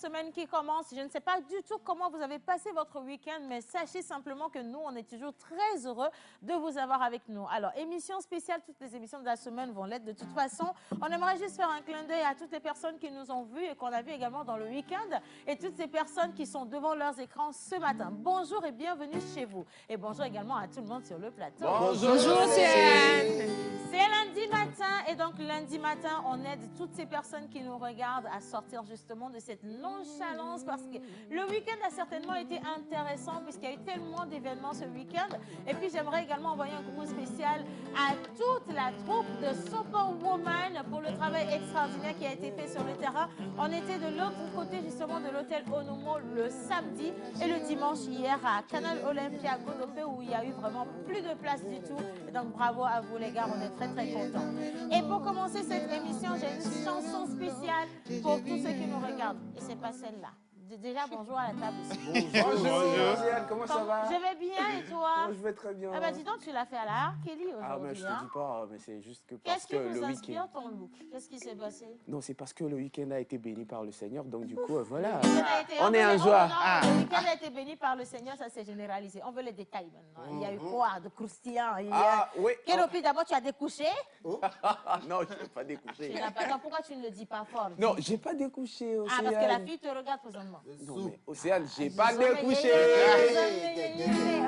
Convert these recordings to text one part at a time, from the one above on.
semaine qui commence. Je ne sais pas du tout comment vous avez passé votre week-end, mais sachez simplement que nous, on est toujours très heureux de vous avoir avec nous. Alors, émission spéciale, toutes les émissions de la semaine vont l'être de toute façon. On aimerait juste faire un clin d'œil à toutes les personnes qui nous ont vus et qu'on a vu également dans le week-end et toutes ces personnes qui sont devant leurs écrans ce matin. Bonjour et bienvenue chez vous. Et bonjour également à tout le monde sur le plateau. Bonjour, Océane. C'est lundi matin et donc lundi matin, on aide toutes ces personnes qui nous regardent à sortir justement de cette nonchalance parce que le week-end a certainement été intéressant puisqu'il y a eu tellement d'événements ce week-end. Et puis j'aimerais également envoyer un coucou spécial à toute la troupe de Superwoman pour le travail extraordinaire qui a été fait sur le terrain. On était de l'autre côté justement de l'hôtel Onomo le samedi et le dimanche hier à Canal Olympia Godopé où il y a eu vraiment plus de place du tout. Et donc bravo à vous les gars, on est très très contents. Et pour commencer cette émission, j'ai une chanson spéciale pour tous ceux qui nous regardent. Et c'est pas celle-là. Déjà, bonjour à la table aussi. Bonjour, Océane, comment ça va? Je vais bien et toi? Je vais très bien. Ah bah dis donc, tu l'as fait à la R. Kelly aujourd'hui. Ah mais je te dis pas, mais c'est juste que parce Qu'est-ce qui que nous le inspire week-end... ton look? Qu'est-ce qui s'est passé? Non, c'est parce que le week-end a été béni par le Seigneur, donc du coup, voilà. On est en joie. Le week-end a été béni par le Seigneur, ça s'est généralisé. On veut les détails maintenant. Il y a eu quoi de croustillant? Ah oui. Kéropi, d'abord, tu as découché? Non, je n'ai pas découché. Tu n'as pas. Non, pourquoi tu ne le dis pas fort? Non, j'ai pas découché, Ah, Océane. parce que la fille te regarde présentement. Non, mais Océane, j'ai pas découché.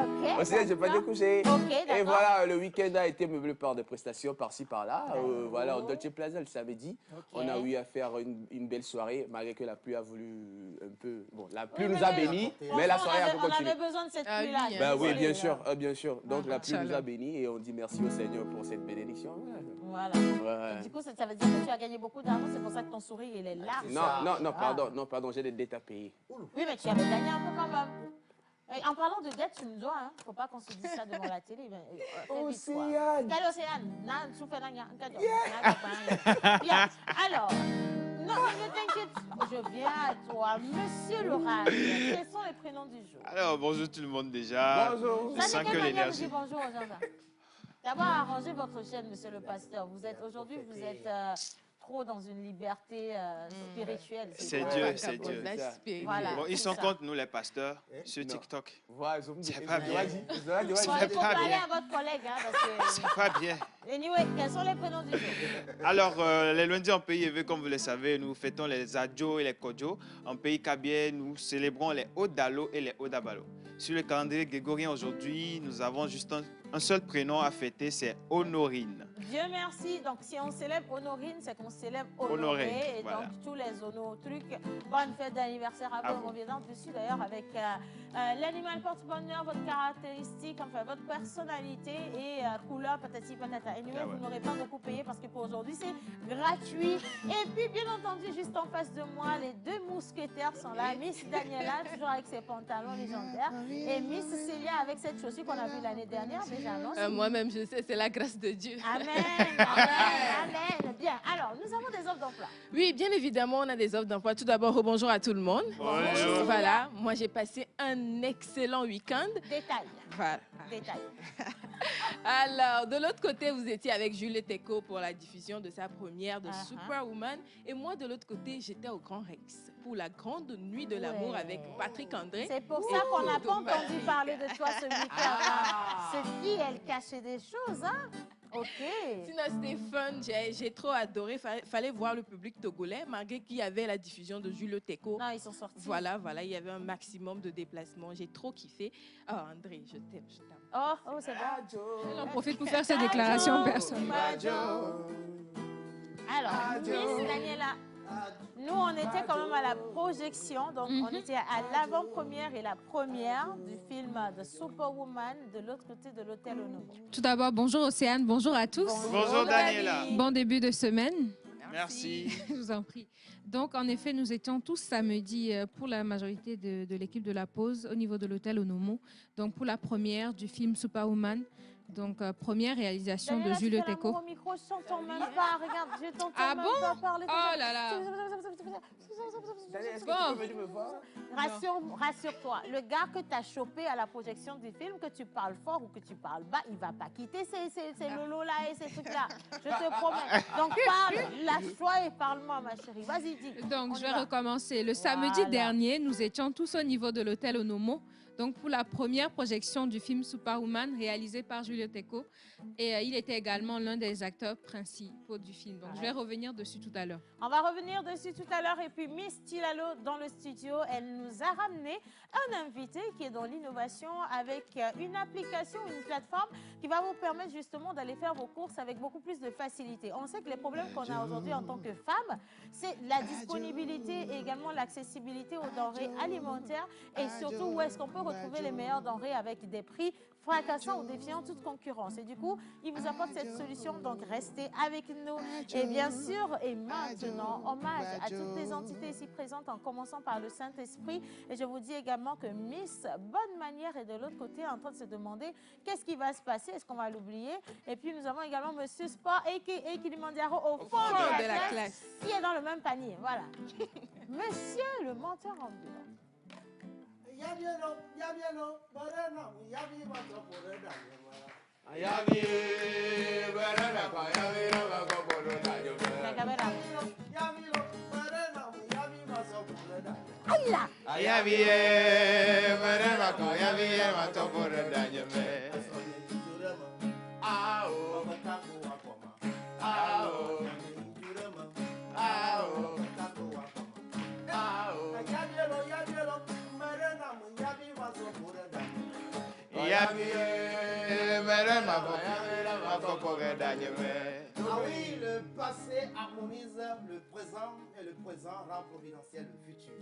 Ok. Océane, j'ai pas découché. Ok, Et d'accord. voilà, le week-end a été meublé par des prestations par-ci, par-là. Voilà, au Dolce Plaza le samedi. Ok. On a eu à faire une belle soirée, malgré que la pluie a voulu un peu... Bon, la pluie Oui, nous a bénis, mais la soirée a pu On continuer. avait besoin de cette pluie-là. oui, Ben oui, Désolée, bien là. sûr, bien sûr. Donc la pluie nous a bénis et on dit merci au Seigneur pour cette bénédiction. Voilà. Ouais. Du coup, ça veut dire que tu as gagné beaucoup d'argent, c'est pour ça que ton sourire, il est large. Non, pardon, j'ai des dettes à payer. Oui, mais tu avais gagné un peu quand même. Et en parlant de dette, tu me dois, hein. Faut pas qu'on se dise ça devant la télé. Océane. Quel Océane? Bien, alors, non, ne t'inquiète pas, je viens à toi. Monsieur Laurent, quels sont les prénoms du jour? Alors, bonjour tout le monde déjà. Bonjour. Je Ça, sens de que quelle manière vous l'énergie... dites bonjour aux gens? D'abord, arrangez votre chaîne, monsieur le pasteur. Vous êtes aujourd'hui, vous êtes trop dans une liberté spirituelle. C'est quoi? Dieu, c'est Dieu. Voilà. Bon, ils sont ça. contre nous, les pasteurs, sur Non. TikTok. Voilà, C'est pas bien. Bon, C'est il faut pas parler bien. à votre collègue, hein, parce que... C'est pas bien. Anyway, quels sont les prénoms du jour? Alors, les lundis en pays élevé, comme vous le savez, nous fêtons les Adjo et les Kodjo. En pays kabien, nous célébrons les Odalo et les Odabalo. Sur le calendrier grégorien aujourd'hui, nous avons juste un seul prénom à fêter, c'est Honorine. Dieu merci. Donc, si on célèbre Honorine, c'est qu'on célèbre Honoré. Honoré, Et voilà. donc, tous les trucs. Bonne fête d'anniversaire à vous. On vient en dessus d'ailleurs avec l'animal porte-bonheur, votre caractéristique, enfin votre personnalité et couleur patati patata. Anyway, vous n'aurez pas beaucoup payé parce que pour aujourd'hui, c'est gratuit. Et puis, bien entendu, juste en face de moi, les deux mousquetaires sont là. Miss Daniela, toujours avec ses pantalons légendaires. Et Miss Célia avec cette chaussure qu'on a vue l'année dernière déjà, non? Moi-même, je sais, c'est la grâce de Dieu. Amen, amen, amen. Bien, alors, nous avons des offres d'emploi. Oui, bien évidemment, on a des offres d'emploi. Tout d'abord, bonjour à tout le monde. Bonjour. Voilà, moi j'ai passé un excellent week-end. Détail, Voilà. détail. Alors, de l'autre côté, vous étiez avec Juliette Eco pour la diffusion de sa première de Uh-huh. Superwoman. Et moi, de l'autre côté, j'étais au Grand Rex pour la grande nuit de l'amour Ouais. avec Patrick André. C'est pour ça qu'on n'a pas Dommage. entendu parler de toi ce week-end. Hein. Cette fille, elle cachait des choses, hein? Ok. Sinon, c'était fun, j'ai trop adoré. Fallait voir le public togolais, malgré qu'il y avait la diffusion de Juliette Eco. Non, ils sont sortis. Voilà, il y avait un maximum de déplacements. J'ai trop kiffé. Oh, André, je t'aime, je t'aime. Oh, c'est bon. Elle en profite pour faire ses déclarations personnelles. Alors, Miss Daniela, nous, on était quand même à la projection. Donc, on était à l'avant-première et la première du film de Superwoman de l'autre côté de l'hôtel Onomo. Tout d'abord, bonjour Océane, bonjour à tous. Bonjour, Daniela. Dani. Bon début de semaine. Merci. Je vous en prie. Donc, en effet, nous étions tous samedi pour la majorité de l'équipe de la pause au niveau de l'hôtel Onomo. Donc, pour la première du film Superwoman. Donc, première réalisation de Daniela, tu Julio fais l'amour Teco. au micro, je t'entends même pas. Regarde, je t'entends Ah même bon? pas parler. Oh là là. Daniel, est-ce que Bon. tu peux venir me voir? Rassure-toi, le gars que tu as chopé à la projection du film, que tu parles fort ou que tu parles bas, il va pas quitter ces lolos-là et ces trucs-là. Je te promets. Donc parle, lâche-toi et parle-moi, ma chérie. Vas-y, dis. Donc, On je y vais va. recommencer. Le samedi Voilà. dernier, nous étions tous au niveau de l'hôtel Onomo. Donc, pour la première projection du film Superwoman, réalisé par Julio Teco. Et il était également l'un des acteurs principaux du film. Donc, je vais revenir dessus tout à l'heure. On va revenir dessus tout à l'heure. Et puis, Miss Tilalo, dans le studio, elle nous a ramené un invité qui est dans l'innovation avec une application, une plateforme qui va vous permettre justement d'aller faire vos courses avec beaucoup plus de facilité. On sait que les problèmes qu'on a aujourd'hui en tant que femme, c'est la disponibilité et également l'accessibilité aux denrées alimentaires et surtout où est-ce qu'on peut retrouver les meilleures denrées avec des prix fracassants ou défiant toute concurrence. Et du coup, il vous apporte cette solution, donc restez avec nous. Et bien sûr, et maintenant, hommage à toutes les entités ici présentes, en commençant par le Saint-Esprit. Et je vous dis également que Miss Bonne Manière est de l'autre côté en train de se demander qu'est-ce qui va se passer, est-ce qu'on va l'oublier. Et puis nous avons également Monsieur Sport et Kilimanjaro au fond de la classe, qui est dans le même panier. Voilà. Monsieur le menteur ambulant. Aïe! Ah oui, le passé harmonise le présent et le présent rend providentiel le futur.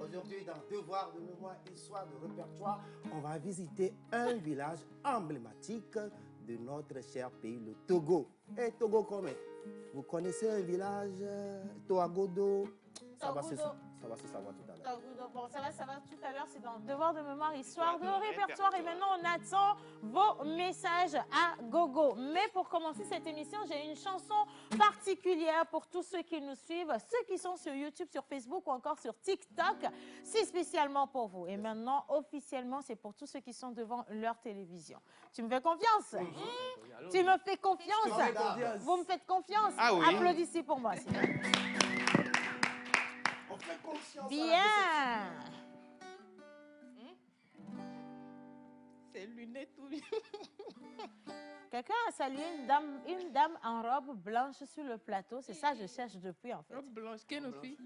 Aujourd'hui, dans Devoir de mémoire, histoire de répertoire, on va visiter un village emblématique de notre cher pays, le Togo. Et Togo comment? Vous connaissez un village, Toagodo? Ça va se savoir tout à l'heure. Bon, ça va tout à l'heure, c'est dans Devoir de mémoire, histoire de répertoire. Et maintenant, on attend vos messages à gogo. Mais pour commencer cette émission, j'ai une chanson particulière pour tous ceux qui nous suivent, ceux qui sont sur YouTube, sur Facebook ou encore sur TikTok. C'est spécialement pour vous. Et maintenant, officiellement, c'est pour tous ceux qui sont devant leur télévision. Tu me fais confiance? Tu me fais confiance? Vous me faites confiance? Ah oui. Applaudissez pour moi, s'il vous plaît. On fait confiance. Bien. C'est lunettes ou Quelqu'un a salué une dame en robe blanche sur le plateau. C'est ça que je cherche depuis, en fait. robe blanche. Kenofi.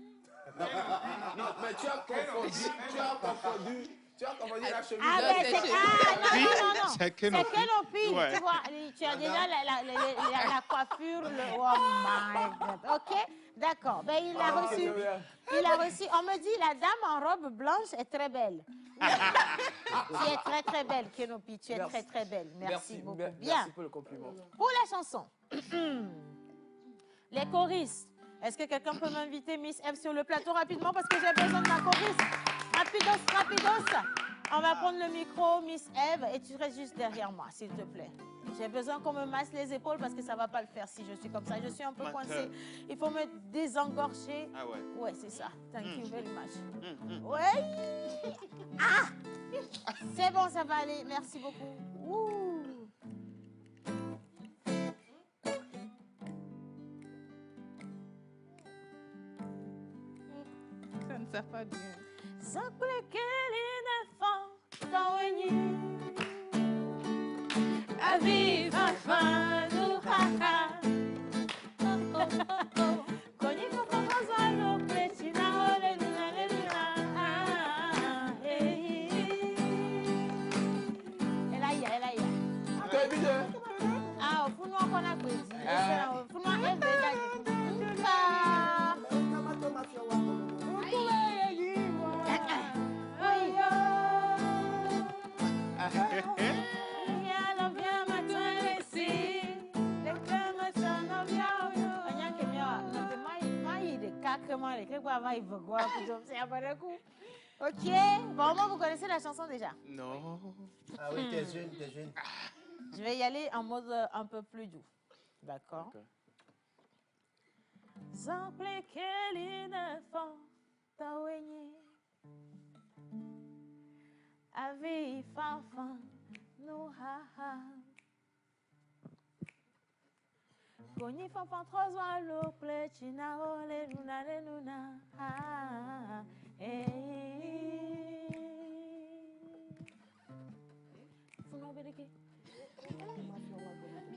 Non, mais tu as confondu. Tu as confondu la chemise. Ah, Non, ben, c'est c'est... chez- Ah, non. C'est C'est Kenofi. Kenopi, Ouais. tu vois. Tu as déjà la coiffure, Oh my God. OK, d'accord. Ben, il a reçu... On me dit, la dame en robe blanche est très belle. Tu es très, très belle, Kenopi. Tu es très, très belle. Merci beaucoup. Bien. Merci pour le compliment. Pour la chanson, les choristes. Est-ce que quelqu'un peut m'inviter Miss Eve sur le plateau rapidement parce que j'ai besoin de ma choriste. Rapidos. On va prendre le micro, Miss Eve, et tu restes juste derrière moi, s'il te plaît. J'ai besoin qu'on me masse les épaules parce que ça ne va pas le faire si je suis comme ça. Je suis un peu coincée. Il faut me désengorger. Ah ouais. Ouais, c'est ça. Thank you very much. Ouais. Ah! C'est bon, ça va aller. Merci beaucoup. Ouh. Ça ne sert pas bien. Ah, pour nous, on a dit. Pour nous, elle Ok, bon, moi, vous connaissez la chanson déjà? Non. Ah oui, t'es jeune. Je vais y aller en mode un peu plus doux. D'accord. Zample keline fon tawenye Avi fanfan no ha ha Koni fanfan trozwa lo ple china ole luna le luna ha Funo bereke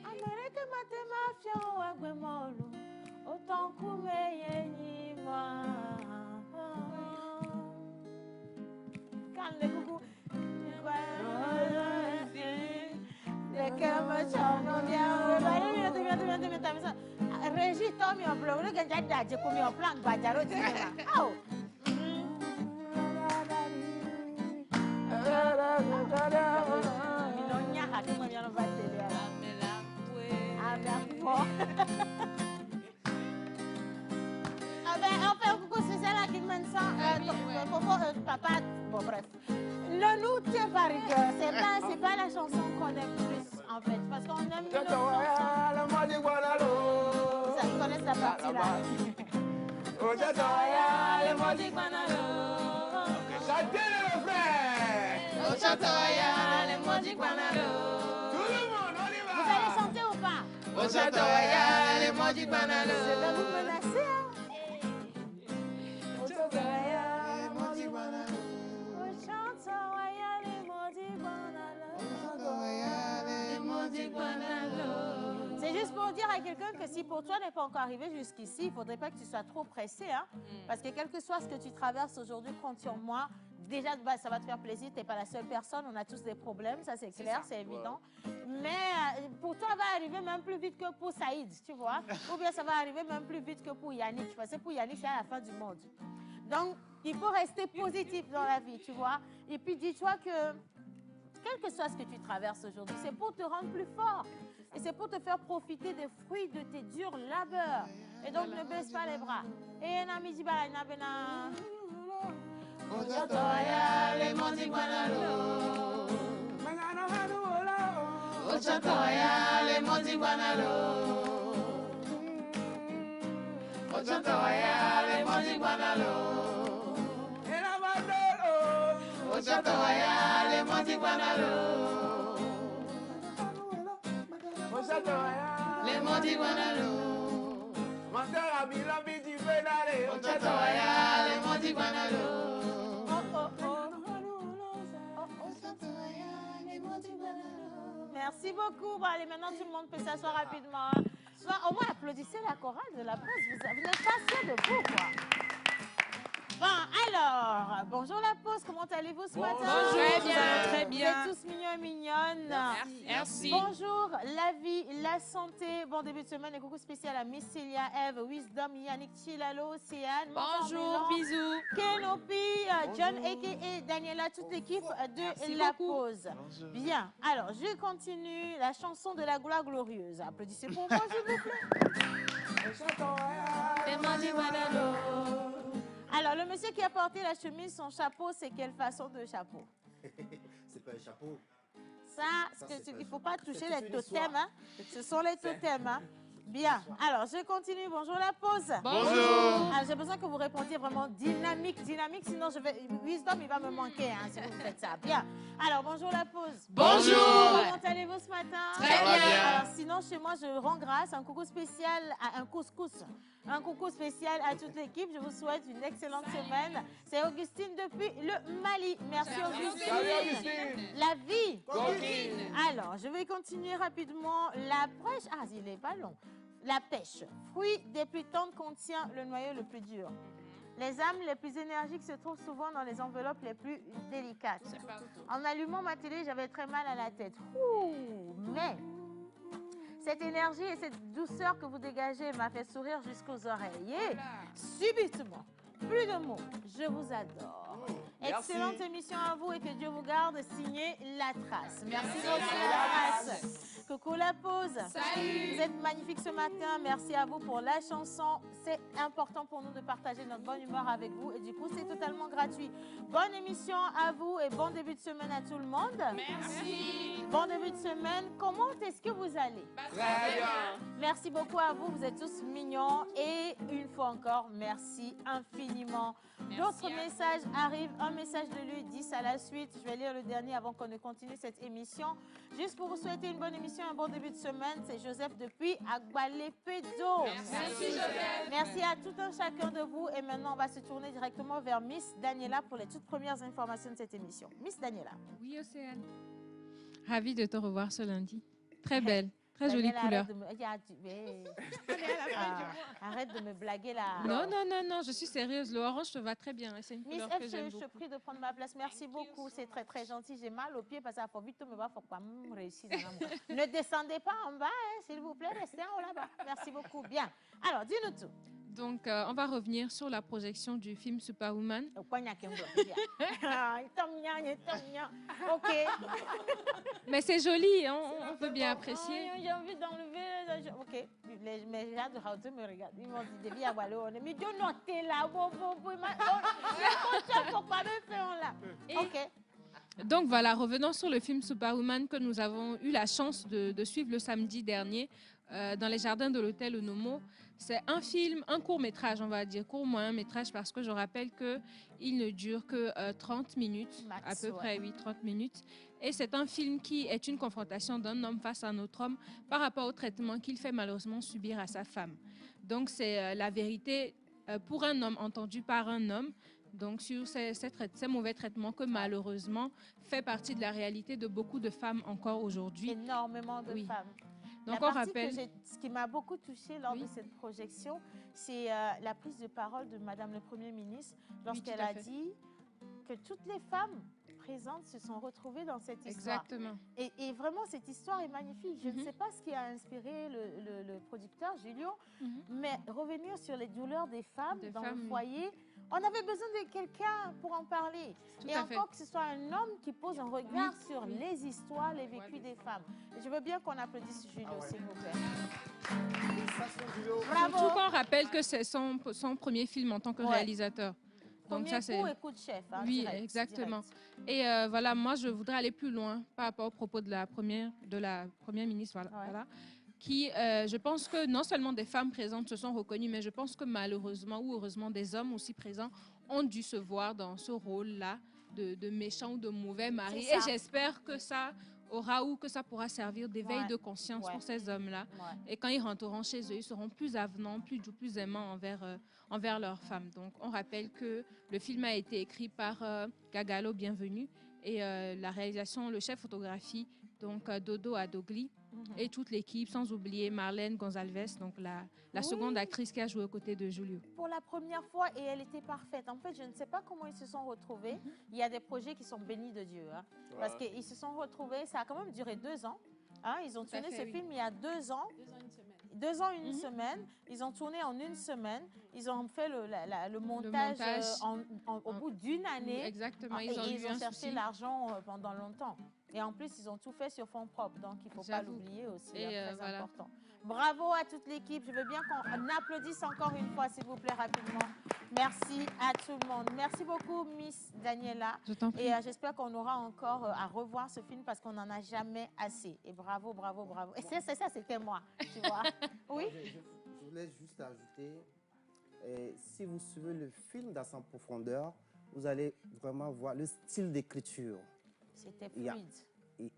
Amerike mate mafia wa gwemolu Autant couper yénima. Calme les coucous. Les câbles sont bien. Régis Tommy en bleu. Le gars d'adja comme en plan bajaro tu sais. Oh. Non nya ha tu m'as va te dire. On fait un coucou spécial à Kidmansa, papa, bon bref. Le nous tient par rigueur, c'est pas la chanson qu'on aime plus en fait, parce qu'on aime le ça, ils connaissent la partie là. Chantez le refrain. Tout le monde, on y va. Vous allez chanter ou pas? Je vais vous menacer. C'est juste pour dire à quelqu'un que si pour toi n'est pas encore arrivé jusqu'ici, il ne faudrait pas que tu sois trop pressé. Hein? Parce que quel que soit ce que tu traverses aujourd'hui, compte sur moi. Déjà, de base, ça va te faire plaisir. Tu n'es pas la seule personne. On a tous des problèmes. Ça, c'est clair, c'est évident. Mais pour toi, ça va arriver même plus vite que pour Saïd, tu vois. Ou bien ça va arriver même plus vite que pour Yannick. Parce que pour Yannick, c'est à la fin du monde. Donc, il faut rester positif dans la vie, tu vois. Et puis, dis-toi que quel que soit ce que tu traverses aujourd'hui, c'est pour te rendre plus fort. Et c'est pour te faire profiter des fruits de tes durs labeurs. Et donc, ne baisse pas les bras. Et un ami dit, Les Modi Guanalo. Mandara Bilambi di Fedale. Ochatoya, les Modi Guanalo. Merci beaucoup. Bon, allez, maintenant tout le monde peut s'asseoir rapidement. Au moins, applaudissez la chorale de la pause. Vous n'êtes pas sûr de vous, quoi. Bon, alors, bonjour la pause, comment allez-vous ce matin? Bonjour, très bien. Vous êtes tous mignons et mignonnes. Merci. Bonjour, la vie, la santé. Bon début de semaine et coucou spécial à Miss Célia, Eve, Wisdom, Yannick, Chilalo, Céane. Bonjour, bisous. Kenopi, John a.k.a. Daniela, toute l'équipe de la pause. Bien, alors je continue la chanson de la gloire glorieuse. Applaudissez pour moi, s'il vous plaît. Alors, le monsieur qui a porté la chemise, son chapeau, c'est quelle façon de chapeau? C'est pas un chapeau. Il ne faut pas toucher les totems. Hein? Ce sont les totems. Hein? Bien. Alors, je continue. Bonjour la pause. Bonjour. Alors, j'ai besoin que vous répondiez vraiment dynamique, sinon je vais... Wisdom, il va me manquer hein, si vous faites ça. Bien. Alors, bonjour la pause. Bonjour. Comment allez-vous ce matin? Très bien. Alors, sinon, chez moi, je rends grâce. Un coucou spécial à un couscous. Un coucou spécial à toute l'équipe. Je vous souhaite une excellente semaine. C'est Augustine depuis le Mali. Merci Augustine. Salut Augustine. La vie. Coquine. Alors, je vais continuer rapidement. La pêche. Ah, il n'est pas long. La pêche. Fruit des plus tendres contient le noyau le plus dur. Les âmes les plus énergiques se trouvent souvent dans les enveloppes les plus délicates. En allumant ma télé, j'avais très mal à la tête. Ouh, mais cette énergie et cette douceur que vous dégagez m'a fait sourire jusqu'aux oreilles. Et subitement, plus de mots, je vous adore. Merci. Excellente émission à vous et que Dieu vous garde. Signé La Trace. Merci beaucoup La Trace. Coucou la pause. Salut. Vous êtes magnifique ce matin. Merci à vous pour la chanson. C'est important pour nous de partager notre bonne humeur avec vous et du coup, c'est totalement gratuit. Bonne émission à vous et bon début de semaine à tout le monde. Merci. Bon début de semaine. Comment est-ce que vous allez? Très bien. Merci beaucoup à vous. Vous êtes tous mignons. Et une fois encore, merci infiniment. D'autres messages arrivent. Un message de lui, 10 à la suite. Je vais lire le dernier avant qu'on ne continue cette émission. Juste pour vous souhaiter une bonne émission, un bon début de semaine. C'est Joseph depuis Agbalepedo. Merci Joseph. Merci à tout un chacun de vous. Et maintenant, on va se tourner directement vers Miss Daniela pour les toutes premières informations de cette émission. Miss Daniela. Oui, Océane. Ravie de te revoir ce lundi. Très belle, très jolie Daniela, couleur. Arrête de me blaguer là. Non, non, non, non, je suis sérieuse. Le orange te va très bien. C'est une Miss couleur F, que j'aime je te beaucoup. prie de prendre ma place. Merci beaucoup. C'est très, très gentil. J'ai mal aux pieds parce que ça faut vite me voir. Faut pas réussir dans l'amour. Ne descendez pas en bas, hein, s'il vous plaît. Restez en haut là-bas. Merci beaucoup. Bien. Alors, dis-nous tout. Donc, on va revenir sur la projection du film Superwoman. Ok. Mais c'est joli, hein, on peut bien apprécier. J'ai envie d'enlever. Ok. Mais j'ai hâte de Raoult me regarde. Ils m'ont dit, Debbie Agualo, on est mis de noter là. Pourquoi me faire là? Ok. Donc voilà, revenons sur le film Superwoman que nous avons eu la chance de suivre le samedi dernier dans les jardins de l'hôtel Onomo. C'est un film, un court-métrage, on va dire, court-moyen-métrage, parce que je rappelle qu'il ne dure que 30 minutes, Max, à peu près, oui, 30 minutes. Et c'est un film qui est une confrontation d'un homme face à un autre homme par rapport au traitement qu'il fait malheureusement subir à sa femme. Donc c'est la vérité pour un homme, entendu par un homme, donc sur ces mauvais traitements que malheureusement fait partie de la réalité de beaucoup de femmes encore aujourd'hui. Énormément de Oui. femmes. Donc La on partie rappelle... ce qui m'a beaucoup touchée lors Oui. de cette projection, c'est la prise de parole de Madame le Premier ministre lorsqu'elle tout à a fait. dit que toutes les femmes présentes se sont retrouvées dans cette histoire. Exactement. Et vraiment, cette histoire est magnifique. Je ne Mhm. sais pas ce qui a inspiré le producteur, Julio, Mhm. mais revenir sur les douleurs des femmes Des dans femmes, le oui. foyer, on avait besoin de quelqu'un pour en parler. Tout Et à encore fait. que ce soit un homme qui pose un regard Oui, sur oui. les histoires, les vécus des femmes. Et je veux bien qu'on applaudisse Julio, s'il vous plaît. Félicitations, Julio. Surtout Bravo. qu'on rappelle que c'est son premier film en tant que Ouais. réalisateur. Donc Premier ça, c'est... coup et coup de chef. Hein, Oui, direct, exactement. direct. Et voilà, moi, je voudrais aller plus loin par rapport au propos de la première ministre, voilà, Ouais. voilà, qui, je pense que non seulement des femmes présentes se sont reconnues, mais je pense que malheureusement ou heureusement, des hommes aussi présents ont dû se voir dans ce rôle-là de méchant ou de mauvais mari. C'est Et ça. j'espère que ça aura ou que ça pourra servir d'éveil Ouais. de conscience Ouais. pour ces hommes-là. Ouais. Et quand ils rentreront chez eux, ils seront plus avenants, plus doux, plus aimants envers leurs femmes. Donc, on rappelle que le film a été écrit par Gagalo Bienvenue et la réalisation, le chef photographie, donc Dodo Adogli et toute l'équipe, sans oublier Marlène Gonzalez, donc la Oui. seconde actrice qui a joué aux côtés de Julio. Pour la première fois, et elle était parfaite. En fait, je ne sais pas comment ils se sont retrouvés. Mhm. Il y a des projets qui sont bénis de Dieu. Hein, parce qu'ils se sont retrouvés, ça a quand même duré 2 ans. Hein, ils ont Tout à tourné fait, ce oui. film il y a 2 ans. 2 ans, une semaine. Ils ont tourné en 1 semaine. Ils ont fait le montage, au bout d'une année. Exactement, Et ils ont eu un cherché souci. l'argent pendant longtemps. Et en plus, ils ont tout fait sur fonds propres. Donc, il ne faut pas J'avoue. l'oublier aussi. Et, Très voilà. important. Bravo à toute l'équipe. Je veux bien qu'on applaudisse encore une fois, s'il vous plaît, rapidement. Merci à tout le monde. Merci beaucoup, Miss Daniela. Je t'en prie. Et j'espère qu'on aura encore à revoir ce film parce qu'on n'en a jamais assez. Et bravo, bravo, bravo. Et c'est ça, c'était moi, tu vois. Oui. Je voulais juste ajouter, si vous suivez le film dans sa profondeur, vous allez vraiment voir le style d'écriture. C'était Il y a- fluide. Et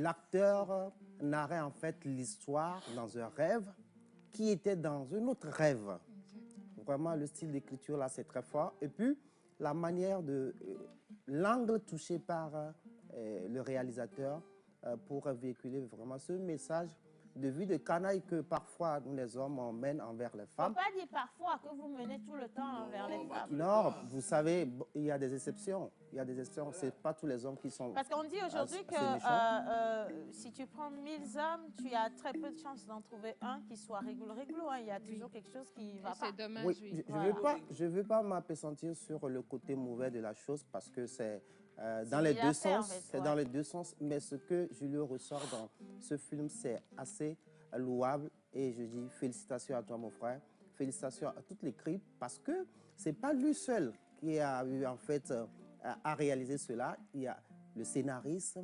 l'acteur narrait en fait l'histoire dans un rêve qui était dans un autre rêve. Vraiment, le style d'écriture là, c'est très fort. Et puis, la manière de... l'angle touché par le réalisateur pour véhiculer vraiment ce message de vue de canaille que parfois nous les hommes on mène envers les Il ne femmes. faut pas dire parfois que vous menez tout le temps envers les femmes. Non, vous savez, il y a des exceptions. Il y a des exceptions. Ce n'est pas tous les hommes qui sont... Parce qu'on dit aujourd'hui c'est méchant. que si tu prends 1000 hommes, tu as très peu de chances d'en trouver un qui soit réglo. Hein. Il y a toujours quelque chose qui ne va pas. C'est dommage, Oui, oui. je veux pas m'appesantir sur le côté mauvais de la chose parce que c'est dans C'est les une deux affaire, en sens. fait, C'est ouais. dans les deux sens. Mais ce que Julio ressort dans ce film, c'est assez louable. Et je dis félicitations à toi, mon frère. Félicitations à toute l'équipe parce que c'est pas lui seul qui a eu en fait à réaliser cela. Il y a le scénariste,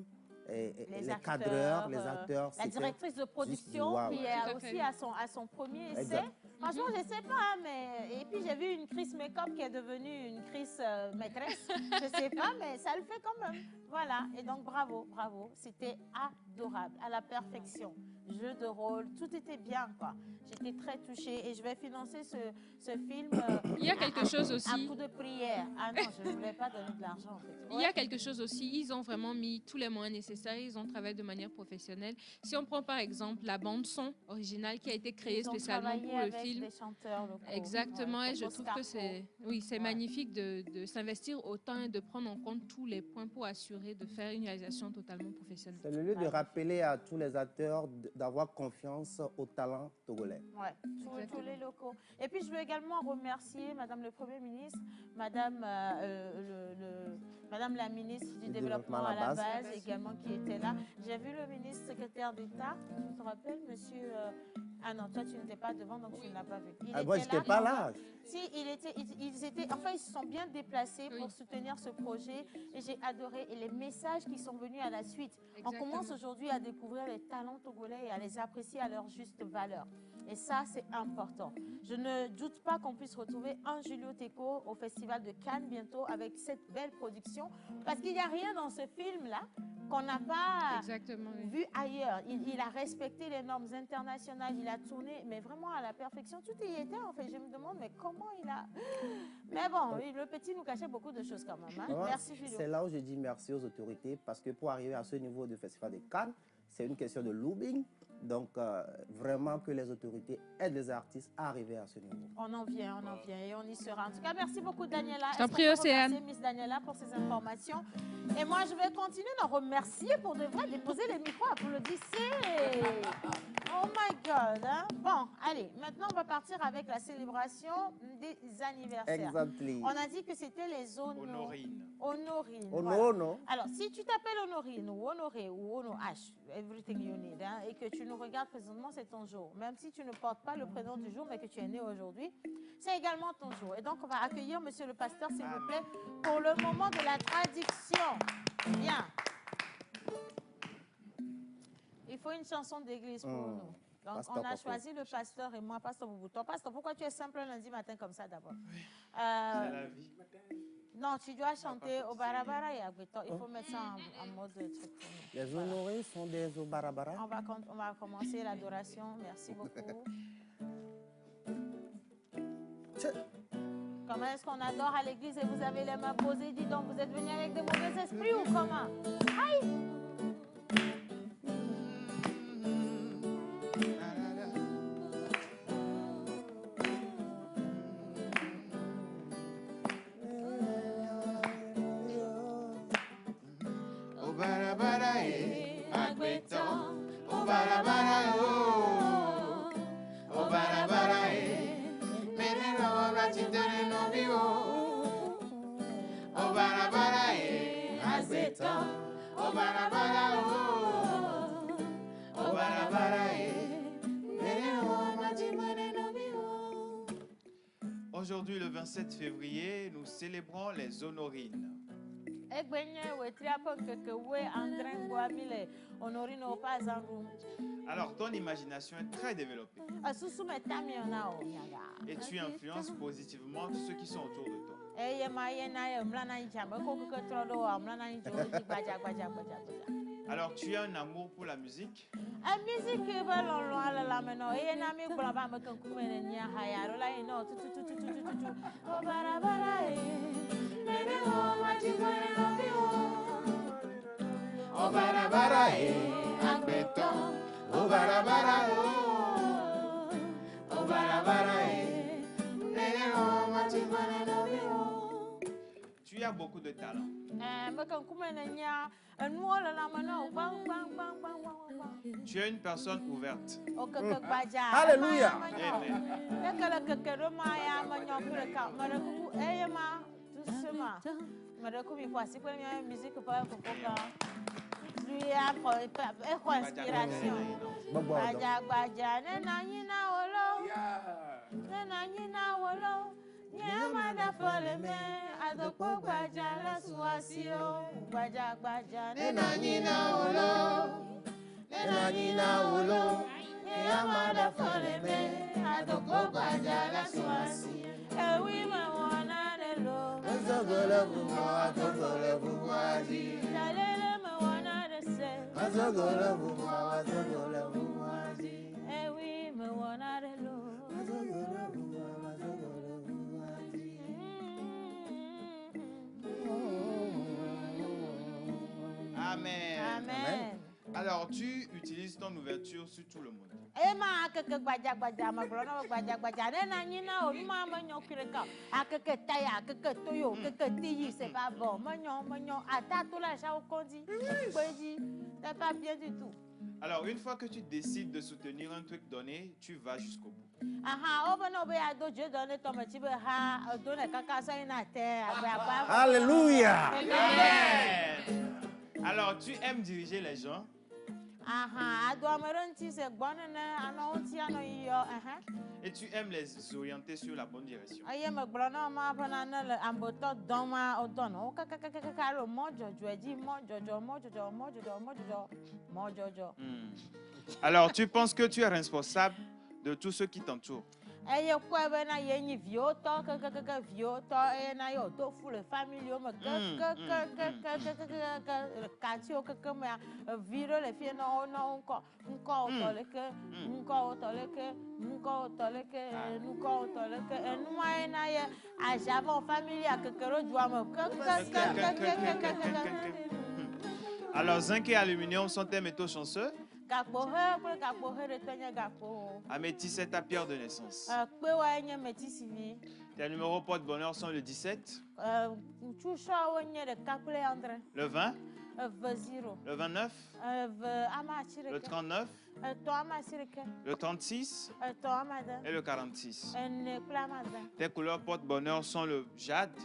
les cadreurs, les acteurs. La directrice de production wow. qui est aussi à son premier essai. Exact. Franchement, je ne sais pas, mais... Et puis, j'ai vu une Chris Make-up qui est devenue une Chris maîtresse. Je ne sais pas, mais ça le fait quand même. Voilà. Et donc, bravo, bravo. C'était adorable, à la perfection. Jeu de rôle, tout était bien, quoi. J'étais très touchée et je vais financer ce film. Il y a quelque chose aussi. Un coup de prière. Ah non, je ne voulais pas donner de l'argent, en fait. Il y a quelque chose aussi. Ils ont vraiment mis tous les moyens nécessaires. Ils ont travaillé de manière professionnelle. Si on prend par exemple la bande-son originale qui a été créée spécialement pour le film. Des chanteurs locaux. Exactement. Ouais, et je trouve que c'est magnifique de s'investir autant et de prendre en compte tous les points pour assurer de faire une réalisation totalement professionnelle. C'est le lieu de rappeler à tous les acteurs d'avoir confiance au talent togolais. Oui, tous les locaux. Et puis, je veux également remercier Madame le Premier ministre, Madame la ministre du Développement à la base également qui était là. J'ai vu le ministre secrétaire d'État, tu te rappelles, monsieur... Ah non, toi, tu n'étais pas devant, donc tu ne l'as pas vu. Moi, je n'étais pas là. Si, ils se sont bien déplacés pour soutenir ce projet et j'ai adoré. Et les messages qui sont venus à la suite. On commence aujourd'hui à découvrir les talents togolais et à les apprécier à leur juste valeur. Et ça, c'est important. Je ne doute pas qu'on puisse retrouver un Julio Teco au Festival de Cannes bientôt avec cette belle production. Parce qu'il n'y a rien dans ce film-là qu'on n'a pas vu ailleurs. Il a respecté les normes internationales, il a tourné, mais vraiment à la perfection. Tout y était, en fait. Je me demande, mais comment il a... Mais bon, le petit nous cachait beaucoup de choses quand même. Hein. Merci, Julio. C'est là où je dis merci aux autorités, parce que pour arriver à ce niveau du Festival de Cannes, c'est une question de lobbying. Donc, vraiment que les autorités aident les artistes à arriver à ce niveau. On en vient et on y sera. En tout cas, merci beaucoup, Daniela. Je t'en prie, Océane. Miss Daniela, pour ces informations. Et moi, je vais continuer de remercier pour de vrai, déposer les micros, applaudissez. Oh my God. Hein? Bon, allez, maintenant, on va partir avec la célébration des anniversaires. Exactement. On a dit que c'était les Honorines. Honorines. Voilà. Alors, si tu t'appelles Honorine ou Honoré ou Ono H, everything you need, hein, et que tu nous regardes présentement, c'est ton jour. Même si tu ne portes pas le prénom du jour, mais que tu es né aujourd'hui, c'est également ton jour. Et donc, on va accueillir Monsieur le pasteur, s'il vous plaît, pour le moment de la traduction. Bien. Il faut une chanson d'église pour nous. Donc, pasteur on a choisi le pasteur et moi, pasteur Boubouton. Pasteur, pourquoi tu es simple un lundi matin comme ça d'abord? C'est la vie. Non, tu dois chanter au barabara et à Béton. Il faut mettre ça en mode truc pour nous. Les honorés sont des au barabara. On va commencer l'adoration. Merci beaucoup. Comment est-ce qu'on adore à l'église et vous avez les mains posées? Dis donc, vous êtes venus avec des mauvais esprits ou comment? Aïe! Aujourd'hui, le 27 février, nous célébrons les Honorines. Alors, ton imagination est très développée. Et tu influences positivement tous ceux qui sont autour de toi. Alors, tu as un amour pour la musique? Tu as beaucoup de talent. Tu es une personne ouverte. Alléluia. Amada foleme, adoko gbaja la suasio, gbaja gbaja. Nena nina olo, Amada foleme, adoko gbaja la suasio. Ewi me wana de lo, Azogolo buwaji. dalele me wana de se. Azogolo buwaji. Ewi me wana de lo. Amen. Amen. Alors, tu utilises ton ouverture sur tout le monde. Ema akeke gbaja gbaja maglono gbaja gbaja nena nyina o numa manyo kireka akeke taya akeke toyo akeke tiyi c'est pas bon manyo ata tout la cha au kondi kweji c'est pas bien du tout. Alors, une fois que tu décides de soutenir un truc donné, tu vas jusqu'au bout. Aha o bono be ado Dieu donne ton petit be ha donne kaka sa ina te agba. Alléluia. Amen. Alors, tu aimes diriger les gens. Aha ado ameranti se gbonene ano unti ano yo Et tu aimes les orienter sur la bonne direction. aye me gblono ma bana na le amboto doma odono kaka lo mojojo eji mojojo. Alors, tu penses que tu es responsable de tous ceux qui t'entourent. Eye kwa be na ye nyi vioto kaka vioto e na yo to full family o me katio kaka me viro le fie no nko otoleke enuma e na ye ajava family akekero jua me Alors, zinc et aluminium sont tes métaux chanceux. Améthyste est ta pierre de naissance. Tes numéros porte-bonheur sont le 17, le 20, le 29, le 39, le 36 et le 46. Tes couleurs porte-bonheur sont le jade,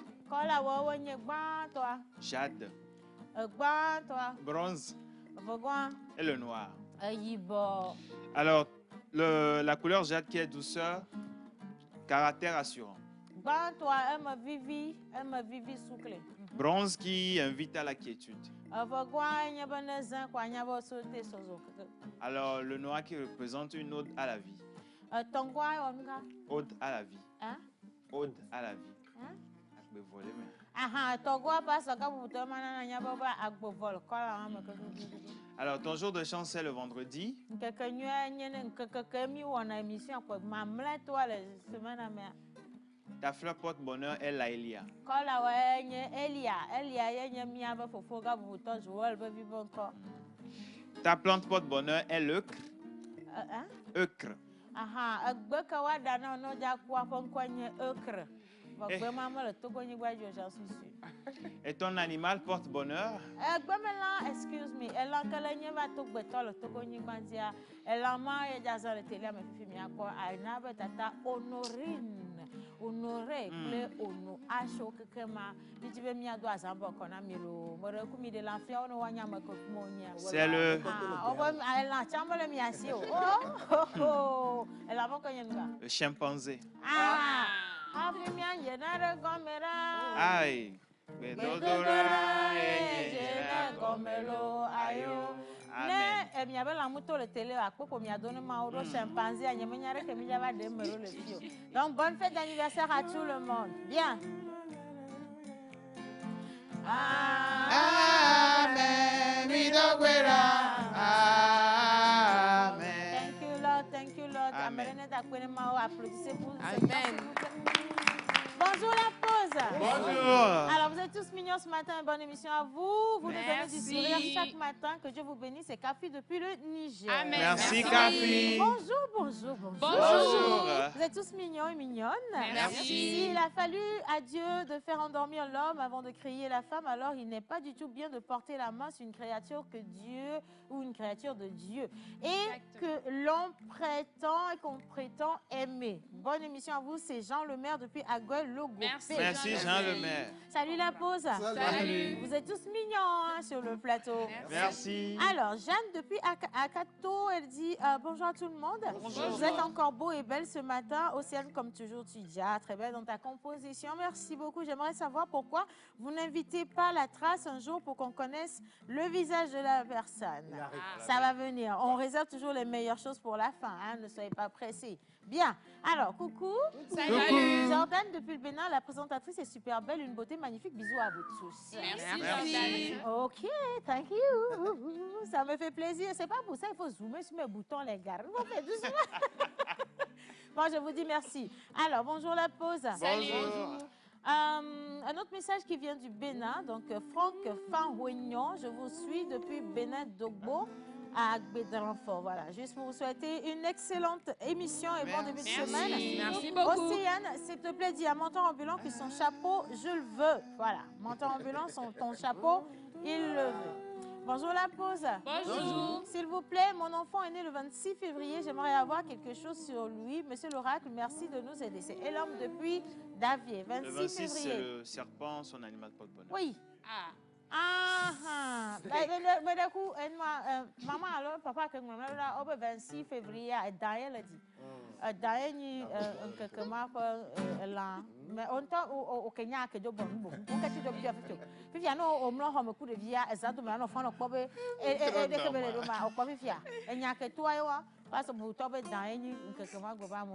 bronze et le noir. Alors, la couleur jade qui est douceur, caractère assurant. Bronze qui invite à la quiétude. Alors, le noir qui représente une ode à la vie. Ode à la vie. Ode à la vie. Alors, ton jour de chance, c'est le vendredi. Ta fleur porte-bonheur est l'aélia. Ta plante porte-bonheur est l'œcre. Œcre. Et ton animal porte-bonheur? Excuse me. Honoré, ono asho kekema nitibe mi ado azambo kona milo more kumi de l'enfant ono wanya makomonia. C'est le elle chambole mi asi oh elle a beaucoup yenga. Le chimpanzé. Afi mi anje na re gomera. Aïe. Bedodora ejena gomelo ayo. Ne mi abela muto le télé à quoi mi a donné ma euro chimpanzé à nyamanyare que mi java de mero le fio. Donc bonne fête d'anniversaire à tout le monde. Bien. Amen. Amen. Thank you Lord. Amen. Applaudissez pour Amen. Bonjour la pause. Bonjour. Alors vous êtes tous mignons ce matin, bonne émission à vous. Vous nous donnez du sourire chaque matin. Que Dieu vous bénisse. C'est Kafi depuis le Niger. Amen. Merci Kafi. Bonjour. Vous êtes tous mignons et mignonnes. Merci. Il a fallu à Dieu de faire endormir l'homme avant de créer la femme. Alors il n'est pas du tout bien de porter la main sur une créature que Dieu ou une créature de Dieu et que l'on prétend et qu'on prétend aimer. Bonne émission à vous. C'est Jean Lemaire depuis Aguel Logo. Merci. Merci Jean le maire. Salut la pause. Salut. Vous êtes tous mignons hein, sur le plateau. Merci. Alors, Jeanne, depuis Akato, elle dit bonjour à tout le monde. Bonjour. Vous êtes encore beau et belle ce matin. Océane, comme toujours, tu dis très belle dans ta composition. Merci beaucoup. J'aimerais savoir pourquoi vous n'invitez pas la trace un jour pour qu'on connaisse le visage de la personne. Ça va venir. On réserve toujours les meilleures choses pour la fin. Hein, ne soyez pas pressés. Bien. Alors, coucou. Salut. Jordan, depuis le Bénin, la présentatrice est super belle. Une beauté magnifique. Bisous à vous tous. Merci. Ok, thank you. Ça me fait plaisir. C'est pas pour ça qu'il faut zoomer sur mes boutons, les gars. On fait doucement. Bon, je vous dis merci. Alors, bonjour la pause. Bonjour. Un autre message qui vient du Bénin. Donc, Franck Fanhuignon, je vous suis depuis Bénin Dogbo à Agbedranfort. Voilà, juste pour vous souhaiter une excellente émission et bon début de semaine. Merci beaucoup. Océane, s'il te plaît, dis à Mentor Ambulant que son chapeau, je le veux. Voilà, Mentor Ambulant, ton chapeau, il le veut. Bonjour la pause. Bonjour. S'il vous plaît, mon enfant est né le 26 février. J'aimerais avoir quelque chose sur lui. Monsieur l'oracle, merci de nous aider. C'est Elhomme depuis Davier, 26 Le 26, c'est février. le serpent, son animal de porte-bonheur. Oui. Ah. Ah, mais du coup, maman, alors, papa, que maman, là, au 26 février, Daniel a dit. Daniel, quelque part, là. Mais on t'a au Kenya, que de bon, bon, que tu dois bien faire. Puis, il y a un homme, coup de via, exactement, un enfant, au pauvre, et dès que le doma, au pauvre, il y a que toi, parce que vous tombez dans un quelque part, go bas,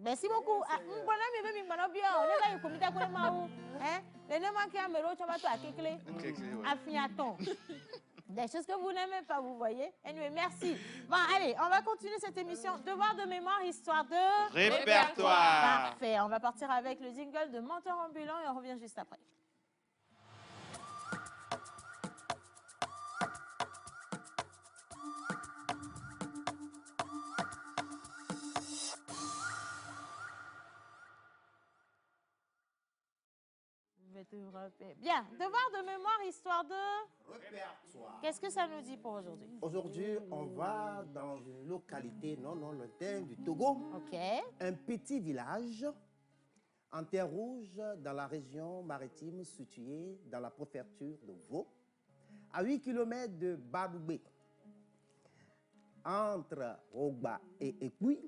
merci beaucoup. Bon ami, même mon bien, on est là, il comité pour le maou. Hein? Les noms qui ont mis l'autre, à Kéklé, à Fiaton. Des choses que vous n'aimez pas, vous voyez. Anyway, merci. Bon, allez, on va continuer cette émission. Devoir de mémoire, histoire de... Répertoire. Parfait. On va partir avec le jingle de Mentor Ambulant et on revient juste après. Bien, devoir de mémoire, histoire de... Répertoire. Qu'est-ce que ça nous dit pour aujourd'hui? Aujourd'hui, on va dans une localité non lointaine du Togo. Ok. Un petit village en terre rouge dans la région maritime située dans la préfecture de Vaud, à 8 km de Badoubé, entre Rogba et Ekwi,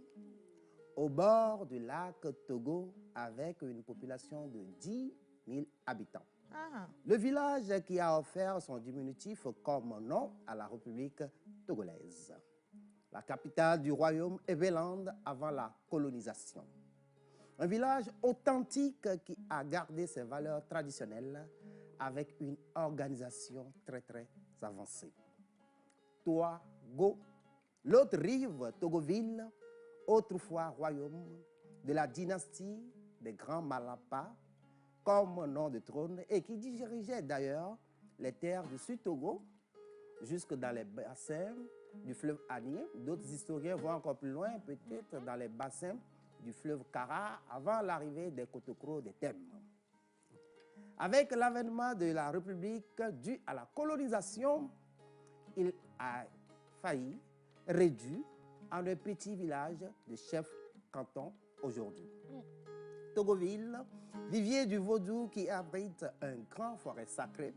au bord du lac Togo, avec une population de 10 000 habitants. Ah. Le village qui a offert son diminutif comme nom à la République togolaise. La capitale du royaume Eveland avant la colonisation. Un village authentique qui a gardé ses valeurs traditionnelles avec une organisation très avancée. Togo, l'autre rive, Togoville, autrefois royaume de la dynastie des Grands Malapa, comme nom de trône, et qui dirigeait d'ailleurs les terres du Sud-Togo jusque dans les bassins du fleuve Anié. D'autres historiens vont encore plus loin, peut-être dans les bassins du fleuve Kara, avant l'arrivée des Kotokro des Thèmes. Avec l'avènement de la République dû à la colonisation, il a failli réduit en un petit village de chef-canton aujourd'hui. Togoville, vivier du Vaudou qui abrite un grand forêt sacré,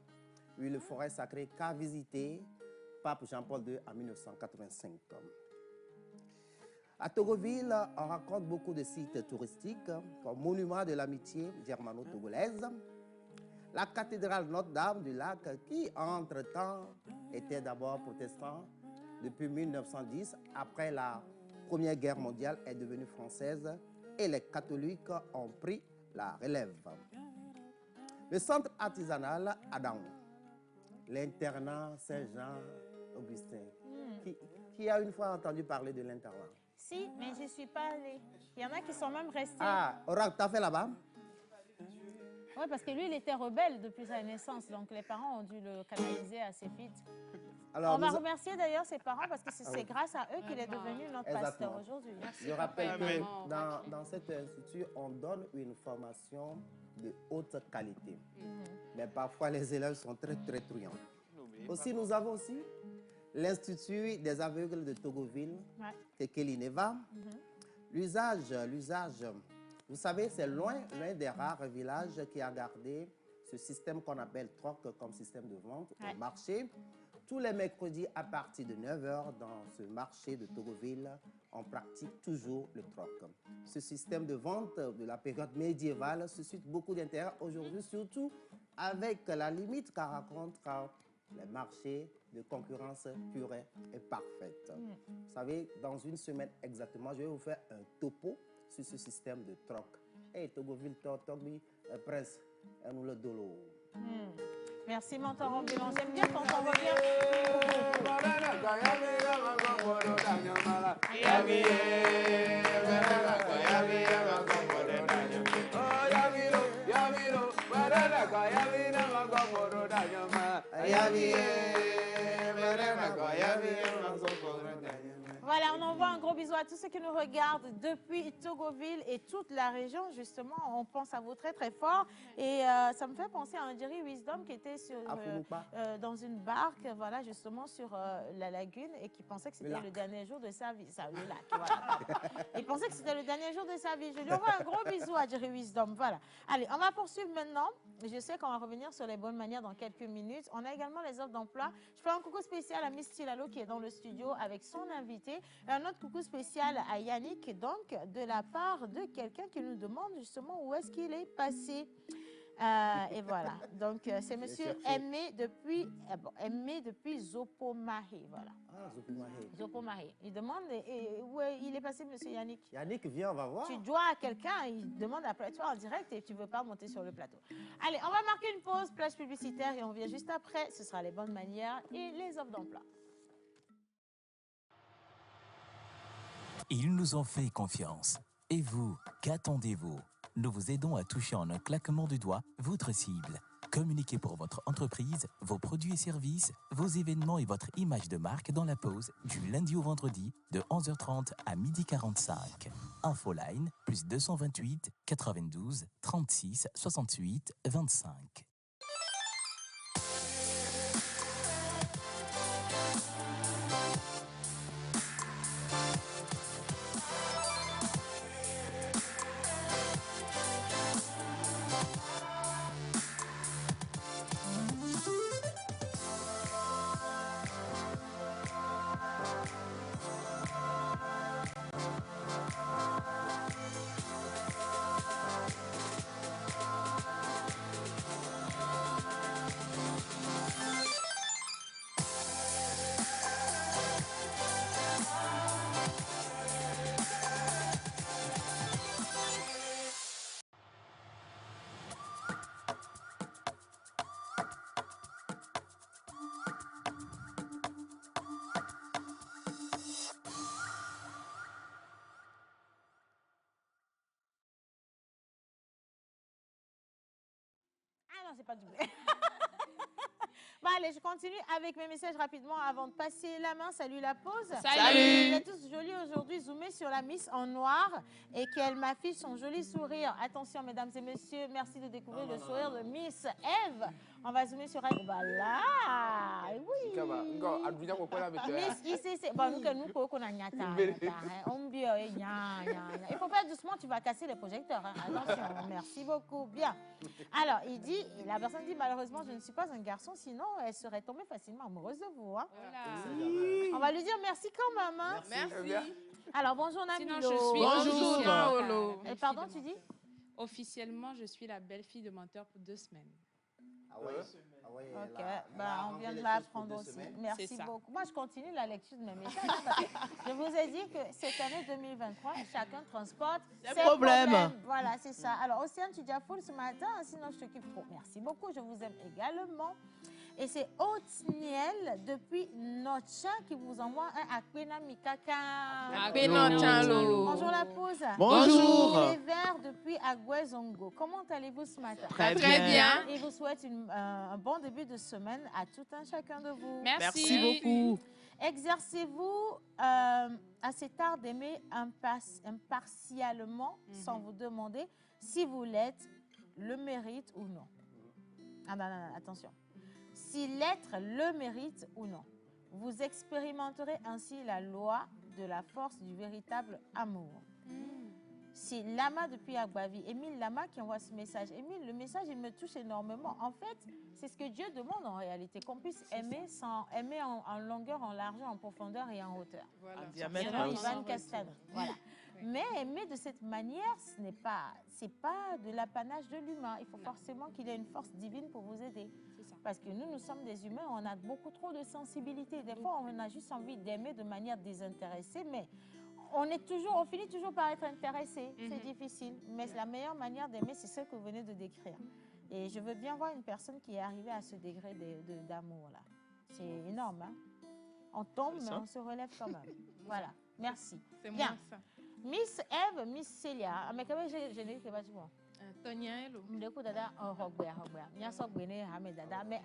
une forêt sacrée qu'a visité Pape Jean-Paul II en 1985. À Togoville, on raconte beaucoup de sites touristiques comme monument de l'amitié germano-togolaise, la cathédrale Notre-Dame du Lac qui, entre-temps, était d'abord protestant depuis 1910, après la Première Guerre mondiale, est devenue française et les catholiques ont pris la relève. Le centre artisanal Adam, l'internat Saint-Jean-Augustin. Qui a une fois entendu parler de l'internat? Si, mais je ne suis pas allée. Il y en a qui sont même restés. Ah, Orac, t'as fait là-bas? Oui, parce que lui, il était rebelle depuis sa naissance, donc les parents ont dû le canaliser assez vite. Alors, on va remercier d'ailleurs ses parents parce que c'est grâce à eux qu'il est devenu notre Exactement. pasteur aujourd'hui. Je rappelle que dans cet institut, on donne une formation de haute qualité. Mais parfois, les élèves sont très truands. Aussi, nous avons aussi l'Institut des aveugles de Togoville, Tekeli Neva. L'usage Vous savez, c'est l'un des rares villages qui a gardé ce système qu'on appelle troc comme système de vente au marché. Tous les mercredis à partir de 9h dans ce marché de Togoville, on pratique toujours le troc. Ce système de vente de la période médiévale suscite beaucoup d'intérêt aujourd'hui, surtout avec la limite qu'a rencontre les marchés de concurrence pure et parfaite. Vous savez, dans une semaine exactement, je vais vous faire un topo sur ce système de troc. Et Togoville, Togbi, Prince, et nous le dolo. Merci, Mentor Ambulant. J'aime bien quand on revient. Voilà, on envoie un gros bisou à tous ceux qui nous regardent depuis Togoville et toute la région. Justement, on pense à vous très très fort. Et ça me fait penser à un Jerry Wisdom qui était dans une barque, voilà, justement sur la lagune et qui pensait que c'était le dernier jour de sa vie. Ça, le lac, voilà. Il pensait que c'était le dernier jour de sa vie. Je lui envoie un gros bisou à Jerry Wisdom. Voilà. Allez, on va poursuivre maintenant. Je sais qu'on va revenir sur les bonnes manières dans quelques minutes. On a également les offres d'emploi. Je fais un coucou spécial à Miss Tilalo qui est dans le studio avec son invité. Et un autre coucou spécial à Yannick, donc, de la part de quelqu'un qui nous demande justement où est-ce qu'il est passé. Et voilà. Donc, c'est monsieur Aimé depuis Zopomahé. Voilà. Ah, Zopomahé. Zopomahé. Il demande où il est passé, monsieur Yannick. Yannick, viens, on va voir. Tu dois à quelqu'un, il demande après toi en direct et tu ne veux pas monter sur le plateau. Allez, on va marquer une pause, plage publicitaire et on revient juste après. Ce sera les bonnes manières et les offres d'emploi. Ils nous ont fait confiance. Et vous, qu'attendez-vous? Nous vous aidons à toucher en un claquement de doigts votre cible. Communiquez pour votre entreprise, vos produits et services, vos événements et votre image de marque dans la pause du lundi au vendredi de 11h30 à 12h45. Infoline plus 228 92 36 68 25. Ah non, c'est pas doublé. Bon, allez, je continue avec mes messages rapidement avant de passer la main. Salut la pause. Salut. Vous êtes tous jolis aujourd'hui. Zoomez sur la Miss en noir et qu'elle m'affiche son joli sourire. Attention, mesdames et messieurs, merci de découvrir le sourire de Miss Eve. On va zoomer sur elle. Voilà. Oui. Miss ICC. Bon, nous, nous, il faut faire doucement, tu vas casser les projecteurs. Hein. Attention, merci beaucoup. Bien. Alors, la personne dit, malheureusement, je ne suis pas un garçon, sinon elle serait tombée facilement amoureuse de vous. Hein. Voilà. On va lui dire merci quand même. Hein. Merci. Alors, bonjour Namilo. Sinon, je suis Bonjour. Pardon, tu dis? Officiellement, je suis la belle-fille de Menteur pour 2 semaines. Ah ouais. Ah ouais, Ok, elle a on vient arrangé de les l'apprendre choses pour 2 aussi. semaines. Merci C'est ça. beaucoup. Moi, je continue la lecture de mes messages. Parce que je vous ai dit que cette année 2023, chacun transporte ses problèmes. Voilà, c'est ça. Alors, Océane, tu dis à full ce matin, sinon je te kiffe trop. Merci beaucoup, je vous aime également. Et c'est Haute-Niel depuis Nocha qui vous envoie un Akpena Mikaka. Bonjour la pause. Bonjour. Les Verts depuis Agwezongo. Comment allez-vous ce matin? Très bien. Et vous souhaite un bon début de semaine à tout un chacun de vous. Merci beaucoup. Exercez-vous assez tard d'aimer impartialement sans vous demander si vous l'êtes, le mérite ou non. Ah non, attention. Si l'être le mérite ou non. Vous expérimenterez ainsi la loi de la force du véritable amour. C'est Lama depuis Agbavi, Émile Lama qui envoie ce message. Émile, le message, il me touche énormément. En fait, c'est ce que Dieu demande en réalité, qu'on puisse aimer sans aimer en longueur, en largeur, en profondeur et en hauteur. Voilà. En diamètre Selon aussi. Ivan Castano. Voilà. Mais aimer de cette manière, c'est pas de l'apanage de l'humain. Il faut forcément qu'il ait une force divine pour vous aider. Parce que nous sommes des humains, on a beaucoup trop de sensibilité. Des fois, on a juste envie d'aimer de manière désintéressée, mais on finit toujours par être intéressé. C'est difficile. Mais la meilleure manière d'aimer, c'est ce que vous venez de décrire. Et je veux bien voir une personne qui est arrivée à ce degré d'amour là. C'est énorme. Hein? On tombe, mais on se relève quand même. Voilà. Merci. C'est Bien. moi ça. Miss Eve, Miss Célia. Mais quand même, j'ai pas du bon. Tonya, hello. Mais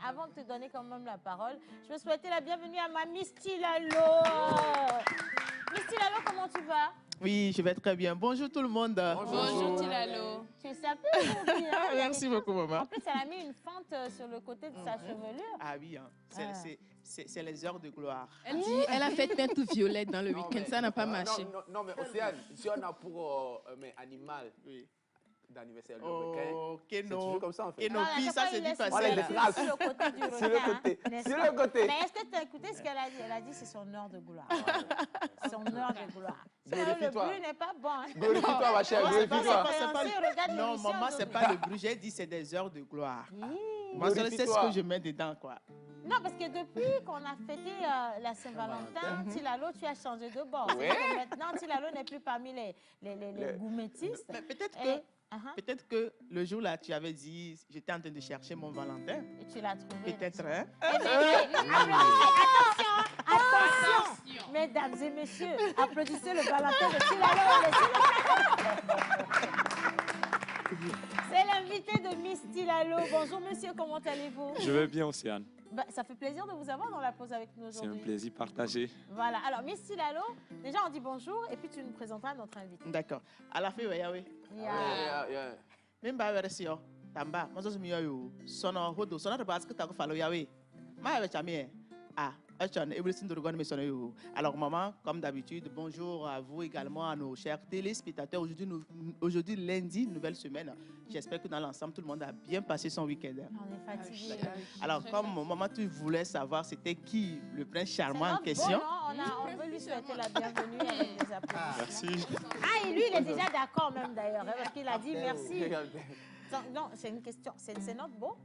avant de te donner quand même la parole, je veux souhaiter la bienvenue à ma Miss Tilalo. Miss Tilalo, comment tu vas? Oui, je vais très bien. Bonjour tout le monde. Bonjour Tilalo. Tu es sapée aujourd'hui. Hein? Merci beaucoup, maman. En plus, elle a mis une fente sur le côté de sa chevelure. Ah oui, hein. C'est les heures de gloire. Elle dit, elle a fait teinte tout violette dans le week-end, ça n'a pas marché. Non, mais Océane, si on a pour animal d'anniversaire le week-end, c'est toujours comme ça en fait. Et nos filles, ça c'est du On les passé. trace. Sur le côté du Sur le regard, côté. n'est-ce Sur pas? le côté. Mais est-ce que tu as écouté ce qu'elle a dit? Elle a dit c'est son heure de gloire. Son heure de gloire. Le Glorifie-toi. bruit n'est pas bon. Hein? Glorifie-toi, ma chère, glorifie-toi. Non, maman, c'est pas le bruit. J'ai dit c'est des heures de gloire. Moi, c'est ce que je mets dedans, quoi. Non, parce que depuis qu'on a fêté la Saint-Valentin, Tilalo, tu as changé de bord. Oui. Maintenant, Tilalo n'est plus parmi les gourmettistes. Mais peut-être Et- que, peut-être que le jour là, tu avais dit, j'étais en train de chercher mon Valentin. Et tu l'as trouvé. Peut-être, hein? Eh bien, attention, attention, mesdames et messieurs, applaudissez le Valentin de Tilalo. C'est l'invité de Miss Tilalo. Bonjour monsieur, comment allez-vous? Je vais bien, Océane. Bah, ça fait plaisir de vous avoir dans la pause avec nous C'est un aujourd'hui. plaisir partagé. Voilà, alors Miss Tilalo, déjà on dit bonjour et puis tu nous présenteras notre invité. D'accord. À la fin, oui, oui. Yeah. Même pas version. Tamba, moi je suis mieux. Sono hodo, sono de base que tu as fallu yawe. Ma avec ami. Ah, alors maman, comme d'habitude, bonjour à vous également, à nos chers téléspectateurs. Aujourd'hui, lundi, nouvelle semaine. J'espère que dans l'ensemble, tout le monde a bien passé son week-end. On est fatigué. Alors, comme maman, tu voulais savoir c'était qui le prince charmant en question. On veut lui souhaiter la bienvenue avec des applaudissements. Merci. Ah, et lui, il est déjà d'accord même d'ailleurs, hein, parce qu'il a dit merci. Non, c'est une question. C'est notre beau?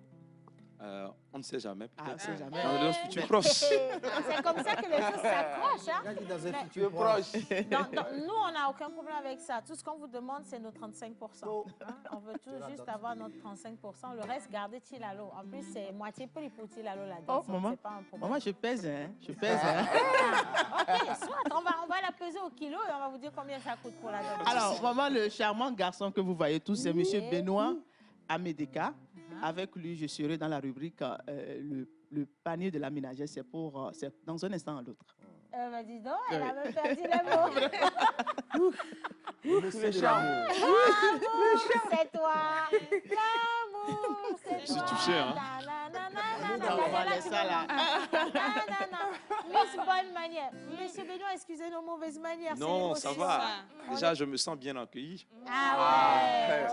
On ne sait jamais. Ah, on sait jamais. Dans un futur proche. C'est comme ça que les choses s'accrochent. Hein. Dans un Mais- futur proche. Nous, on n'a aucun problème avec ça. Tout ce qu'on vous demande, c'est nos 35%. Hein. On veut tout juste avoir notre 35%. Le reste, gardez Tilalo. En plus, c'est moitié prix pour Tilalo là-dedans. Oh, maman. C'est pas un problème. Maman, je pèse, hein. Je pèse, hein. Ok, soit on va la peser au kilo et on va vous dire combien ça coûte pour la donner. Alors, maman, le charmant garçon que vous voyez tous, c'est monsieur Oui. Benoît Amedeka. Avec lui, je serai dans la rubrique le panier de la ménagère. C'est dans un instant à l'autre. Bah dis donc, elle a même perdu les mots. Monsieur de l'amour. L'amour, c'est toi. L'amour, c'est toi. Je suis touché, hein. On va laisser ça là. Miss bonne manière. Monsieur Benoît, excusez nos mauvaises manières. Non, c'est ça l'émotion. va. Déjà, je me sens bien accueilli. Ouais.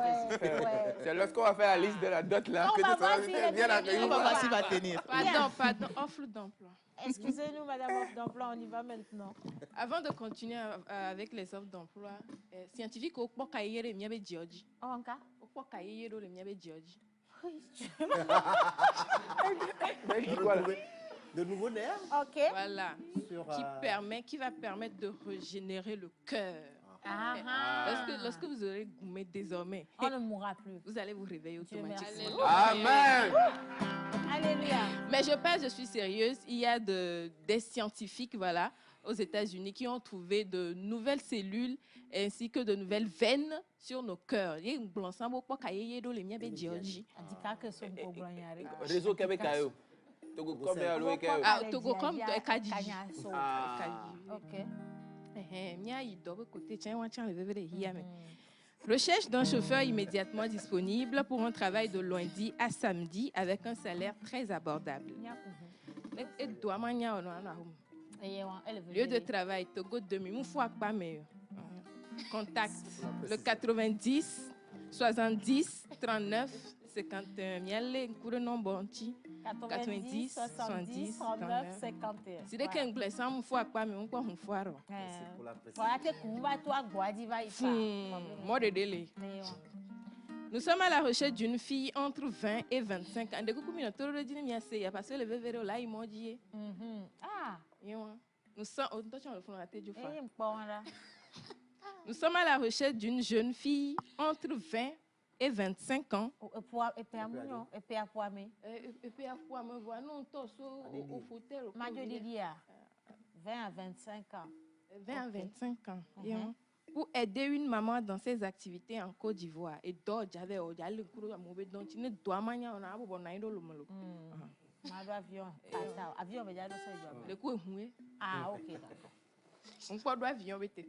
C'est lorsqu'on va faire la liste de la dot là On que va tu voir seras s'il est bien bien accueilli. On va voir s'il va tenir. Pardon, offre d'emploi. Excusez-nous, Madame Offre d'emploi, on y va maintenant. Avant de continuer avec les offres d'emploi, scientifique au Pokayere le miabe Georgie. Oh, encore? Au Pokayere le miabe Georgie. De nouveaux nerfs Ok. Voilà. sur, Qui va permettre de régénérer le cœur. Ah, ah. Lorsque vous aurez gourmet désormais, On ne mourra plus. vous allez vous réveiller Dieu automatiquement. merci. Amen. Alléluia. Mais je suis sérieuse. Il y a des scientifiques, voilà, aux États-Unis qui ont trouvé de nouvelles cellules ainsi que de nouvelles veines sur nos cœurs. Il y a un blanc sang pour pas les miens de Géorgie. Adika que son problème yare. Réseau Québec ayo. Togo comme ya lo ke. Ah, Togo comme Kadiji. Ah. Ok. Recherche d'un chauffeur immédiatement disponible pour un travail de lundi à samedi avec un salaire très abordable. Lieu de travail, Togo 2000. Contact le 90 70 39 51. Miel cours nombre 90 70 39 51. Si dès qu'un blessé me faut pas mais on quoi on foire. Voilà que kumba toi guadi va y Moi de délai. Nous sommes à la recherche d'une fille entre 20 et 25 ans. De coup combien de temps le dîner m'y a parce que le bébé là il m'a dit. Ah, nous sommes attention le fond la tête du frère. Nous sommes à la recherche d'une jeune fille entre 20 et 25 ans. Et puis à moi, et puis à quoi mais? Et puis à quoi me voir non torso au fauteuil. Madio Lilia, 20 à 25 ans. 20 à 25 ans. Pour aider une maman dans ses activités en Côte d'Ivoire. Et d'autres, j'avais le cours à mauvais don. Tu ne dois pas on a un bon naïdo le malo. Avion, avion, mais j'allais ça. Le coup est Ah, ok, d'accord. On peut doit avion avec tes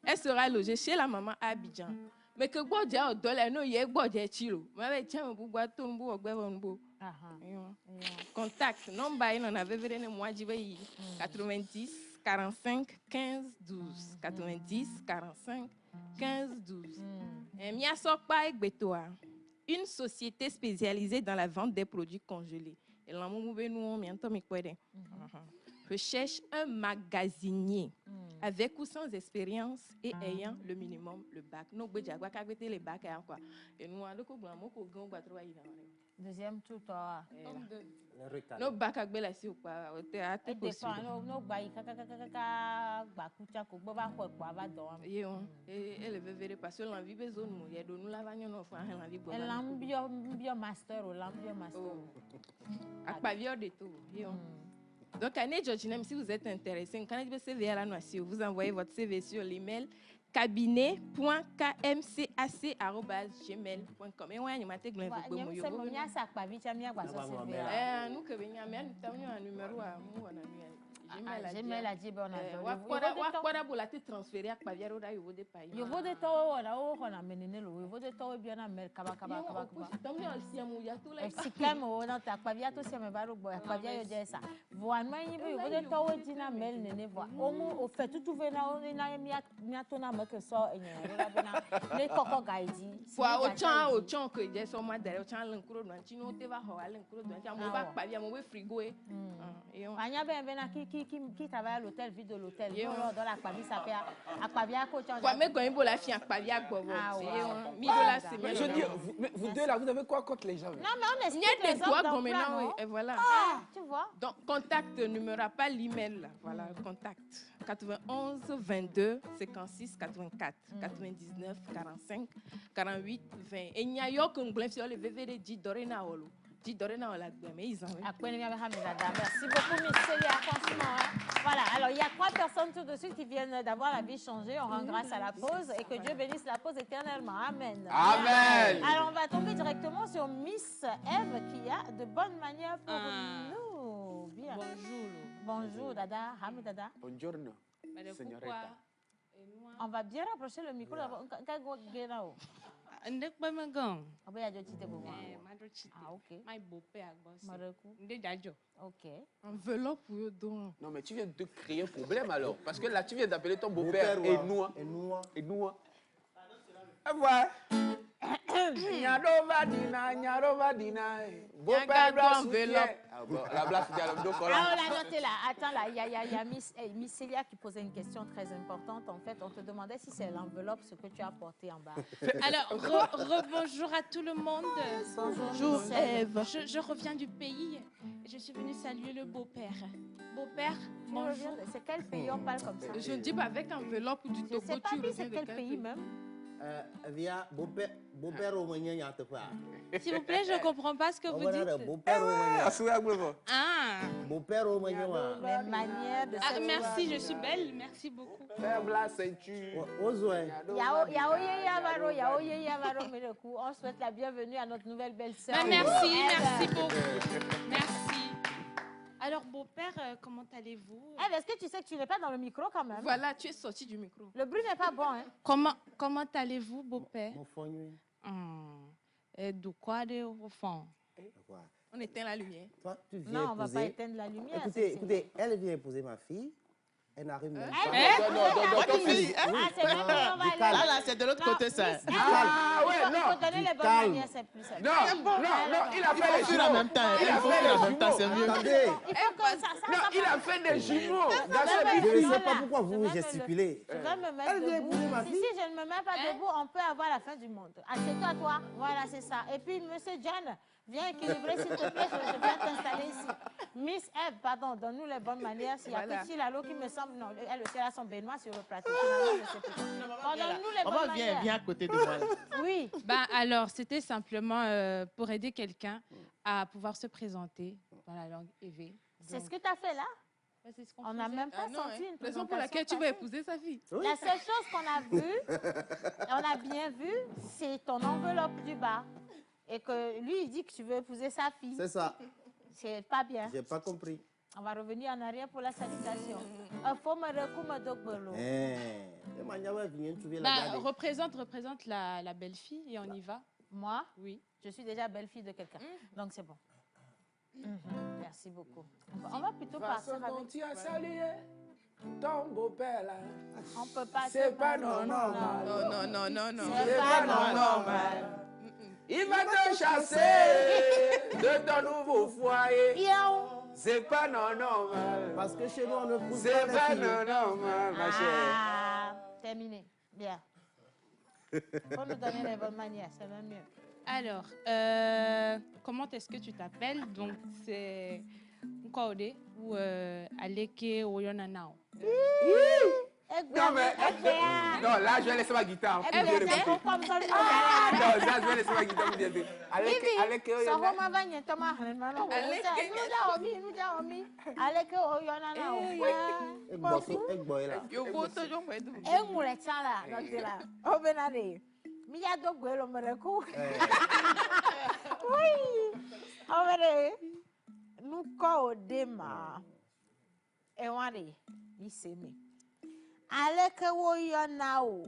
Elle sera logée chez la maman à Abidjan. Mais que quoi dire au dollar, non, il y a quoi dire chilo. Mais tiens, vous boire tout le monde, vous boire un beau. Contact, non, bah, il en avait vu moi, j'y vais 90 45 15 12. 90 45 15 12. Mia Sokpa avec Betoa, une société spécialisée dans la vente des produits congelés. Et là, nous recherche un magasinier avec ou sans expérience et ayant le minimum, le bac. Nous avons les bacs et nous avons deuxième tour, toi. Nos bacs à la si ou pas. Et dépend, nos bacs, et le bébé parce que l'envie besoin de mourir. Nous l'avons l'envie de l'ambio master ou l'ambio master. À pavillon de tout. Donc, Anne Georgina, si vous êtes intéressé, quand vous CV à la notion, vous envoyez votre CV sur l'email cabinet.kmcac@gmail.com. Et ouais, nous Gmail a dit bon la transférer à Paviaro da yo de pays. Yo vode to wala o hona menene lo yo vode to bien na mel kaba. Tammi al siamo ya to la. Si kamo na ta Pavia to siamo baro boy Pavia yo jesa. Voan mai ni yo vode to o dina mel nene vo. O mu o fait tout vena o na mi atona me que so enye la bena. Le koko gaidi. Foi o chan que je so ma dere o chan lenkuro no chino te va ho lenkuro do chan mo ba Pavia mo we frigo e. Anya ben qui travaille à l'hôtel, vit de l'hôtel. Dans la Pavia, ça fait à Pavia, coach. Quoi, mais quand il faut la fille à Pavia, je dis, vous deux là, vous avez quoi contre les gens? Non, mais on explique il y a des doigts comme maintenant, et voilà. Tu vois? Donc, contact numéro, pas l'email, là. Voilà, contact. 91 22 56 84 99 45 48 20. Et il n'y a eu aucun blême sur le VVD dit Dorena Olo. Merci beaucoup, Miss Célia, franchement. Voilà, alors il y a 3 personnes tout de suite qui viennent d'avoir la vie changée. On rend grâce à la pause et que Dieu bénisse la pause éternellement. Amen. Amen. Alors on va tomber directement sur Miss Eve qui a de bonnes manières pour nous. Bien. Bonjour, Dada. Hami Dada. Buongiorno, signoretta. On va bien rapprocher le micro. Ndek ba magang. Aba ya joti te bo. Ah ok. My beau-père boss. Mareku. Ndek dajo. Ok. Enveloppe pour don. Non mais tu viens de créer un problème alors parce que là tu viens d'appeler ton beau-père et nous. Et nous. Voilà. Beau-père doit enveloppe. La blague de alors là, notez là. Attends là, il y a Miss Célia qui posait une question très importante. En fait, on te demandait si c'est l'enveloppe ce que tu as porté en bas. Alors, rebonjour à tout le monde. Bonjour Eve. Je reviens du pays. Je suis venue saluer le beau-père. Beau-père, bonjour. C'est quel pays on parle comme ça? Je ne dis pas avec enveloppe du Togo. Je ne sais pas si c'est quel pays même. S'il vous plaît, je ne comprends pas ce que vous dites. Ah. Les manières de merci, je suis belle. Merci beaucoup. La ceinture. On souhaite la bienvenue à notre nouvelle belle-sœur. Merci beaucoup. Merci. Alors, beau-père, comment allez-vous? Est-ce que tu sais que tu n'es pas dans le micro quand même? Voilà, tu es sorti du micro. Le bruit n'est pas bon, hein? Comment allez-vous, beau-père? De quoi au fond? On éteint la lumière. Toi, tu viens non, on ne va pas éteindre la lumière. Écoutez, elle vient épouser ma fille. Elle n'arrive même pas. Là, c'est de l'autre côté, ça. Ah ouais, non. Il faut donner les bonnes manières, c'est plus simple. Non, il a fait les jumeaux. En même temps, il a fait en même temps, c'est mieux. Attendez. Non, il a fait des jumeaux. Je ne sais pas pourquoi vous gesticulez. Je vais me mettre debout. Si je ne me mets pas debout, on peut avoir la fin du monde. Assieds-toi, toi. Voilà, c'est ça. Et puis, monsieur John, viens équilibrer, s'il te plaît. Je viens t'installer ici. Miss Eve, pardon, donne-nous les bonnes manières. S'il y a petit Lalo qui me semble, non, elle a son baignoire sur le plateau. Donne-nous les bonnes manières. Viens à côté de moi. Oui. Alors, c'était simplement pour aider quelqu'un à pouvoir se présenter dans la langue éve. C'est ce que tu as fait là? On n'a même pas senti une raison pour laquelle tu vas épouser sa fille. La seule chose qu'on a vue, on a bien vu, c'est ton enveloppe du bas. Et que lui, il dit que tu veux épouser sa fille. C'est ça. C'est pas bien. J'ai pas compris. On va revenir en arrière pour la salutation. Représente la belle-fille et on y va. Moi? Oui. Je suis déjà belle-fille de quelqu'un. Donc c'est bon. Merci beaucoup. On va plutôt partir avec... Tu as salué ton beau-père là. On peut pas... C'est pas normal. Non. C'est pas normal. Il va te chasser de ton nouveau foyer. C'est pas normal. Parce que chez nous, on ne pousse C'est pas pas les filles. normal, ma chère. Terminé. Bien. Faut nous donner les bonnes manières, c'est même mieux. Alors, comment est-ce que tu t'appelles? Donc, c'est Nkode ou Aleke Oyonanao. Non, mais... Non, là, je vais laisser ma guitare. Non, là, je vais laisser ma guitare. Aleke Aleke wo yona o.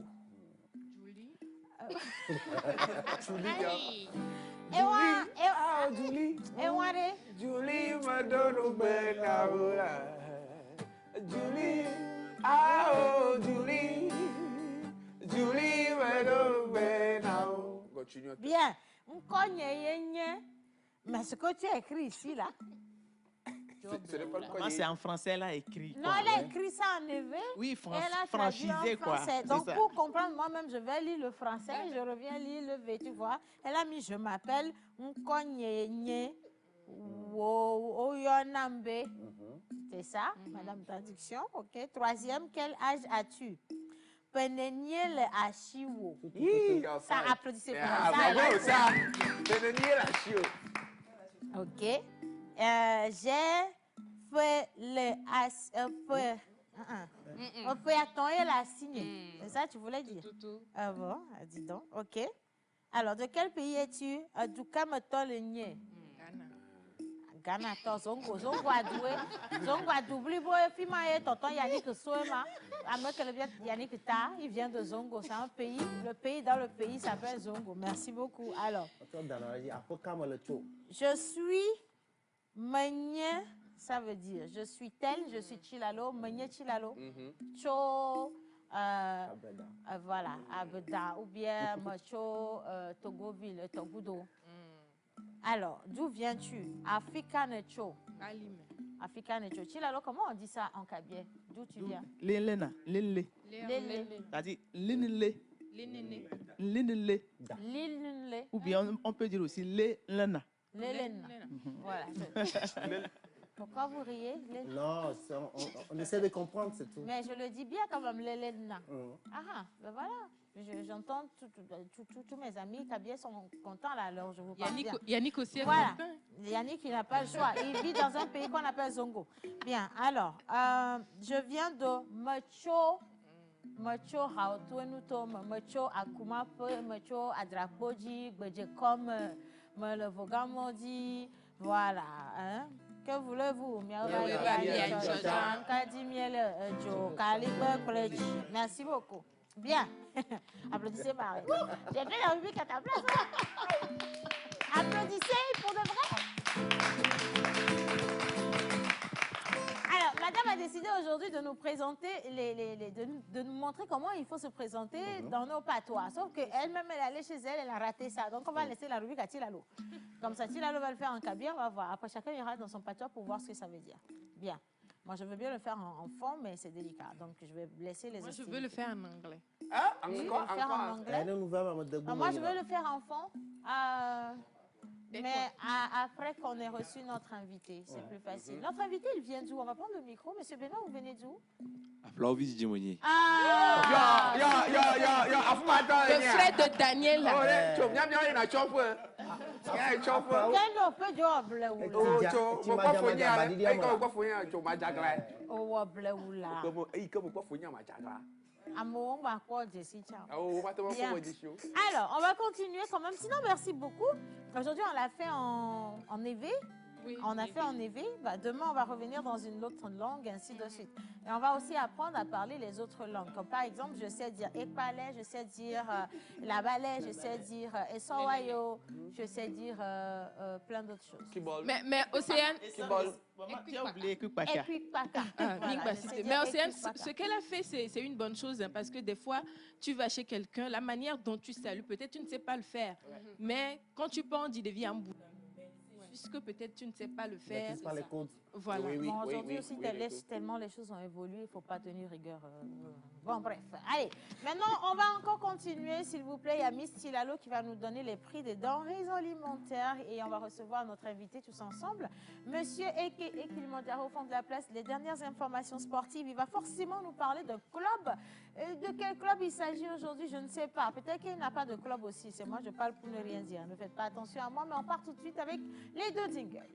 Julie. Julie. Julie. Julie me donne ben Julie. Ah oh Julie. Julie me donne ben Continue. Bien. Mais ce que tu as écrit ici là. C'est en français, là, écrit. Non, elle a écrit ça en éve. Oui, franchisé, quoi. Donc, pour comprendre, moi-même, je vais lire le français, je reviens lire le V, tu vois. Elle a mis, je m'appelle Nkonyenye Oyonambe. C'est ça, Madame Traduction. OK. Troisième, quel âge as-tu? Penenye le Achiwo. Ça, applaudissez pour ça. Bravo, ça. Penenye le Achiwo. OK. J'ai fait le on peut attendre la signe. C'est ça que tu voulais dire? Ah bon, dis donc. OK. Alors, de quel pays es-tu? Du Cameroun. Ghana. Zongo adoué. Zongo adoubli. Tonton Yannick Souema. Yannick Ta, il vient de Zongo. C'est un pays. Le pays dans le pays s'appelle Zongo. Merci beaucoup. Alors, je suis Megne, ça veut dire je suis tel, je suis Chilalo, Megne Chilalo. Cho, voilà, Abeda, ou bien Macho, Togoville, Togudo. Alors, d'où viens-tu? Africanecho. Africanecho. Chilalo, comment on dit ça en kabye? D'où tu viens? Lélena. Lélé. C'est-à-dire Linle. Linle. Ou bien on peut dire aussi Lélena. L'Hélène. Voilà. Pourquoi vous riez? Non, on essaie de comprendre, c'est tout. Mais je le dis bien quand même, l'Hélène. Ah, ben voilà. J'entends tous mes amis kabyais sont contents là, alors je vous parle bien. Yannick aussi est voilà. content. Yannick, il n'a pas le choix. Il vit dans un pays qu'on appelle Zongo. Bien, alors, je viens de Macho Haotuenuto, Macho Akumape, Macho Adrapoji, Bejekom. Me le Vogamodi, voilà. Hein? Que voulez-vous? Merci beaucoup. Bien. Applaudissez Marie. J'ai fait la rubrique à ta place. Applaudissez pour de vrai. Alors, la madame a décidé aujourd'hui de nous présenter, de nous montrer comment il faut se présenter dans nos patois. Sauf qu'elle-même, elle est allée chez elle, elle a raté ça. Donc, on va laisser la rubrique à Tilalo. Comme ça, Tilalo va le faire en kabyle, on va voir. Après, chacun ira dans son patois pour voir ce que ça veut dire. Bien. Moi, je veux bien le faire en fond, mais c'est délicat. Donc, je vais laisser les Moi, je veux le faire en anglais. Ah, encore, en anglais. Moi, je veux le faire en fond. Mais après qu'on ait reçu notre invité, c'est plus facile. Notre invité, il vient d'où? On va prendre le micro. Monsieur Benoît, vous venez d'où? Ah! Le frère de Daniel. Alors, on va continuer quand même. Sinon, merci beaucoup. Aujourd'hui, on l'a fait en EV. Oui, on a fait en EV. Bah, demain, on va revenir dans une autre langue, ainsi de suite. Et on va aussi apprendre à parler les autres langues. Comme par exemple, je sais dire Ekpalais, je sais dire Labalais, je sais dire Esowayo, je sais dire plein d'autres choses. Mais Océane... Tu as oublié Ekpaka. Mais Océane, ce qu'elle a fait, c'est une bonne chose. Hein, parce que des fois, tu vas chez quelqu'un, la manière dont tu salues, peut-être tu ne sais pas le faire. Mais quand tu penses, il devient un bout. Puisque peut-être tu ne sais pas le faire. Voilà. Bon, aujourd'hui aussi, tellement les choses ont évolué, il ne faut pas tenir rigueur. Bon, bref. Allez, maintenant, on va encore continuer, s'il vous plaît. Il y a Miss Tilalo qui va nous donner les prix des denrées alimentaires et on va recevoir notre invité tous ensemble. Monsieur Eke Kilimanjaro au fond de la place, les dernières informations sportives. Il va forcément nous parler de club. De quel club il s'agit aujourd'hui, je ne sais pas. Peut-être qu'il n'a pas de club aussi. C'est moi, je parle pour ne rien dire. Ne faites pas attention à moi, mais on part tout de suite avec les deux jingles.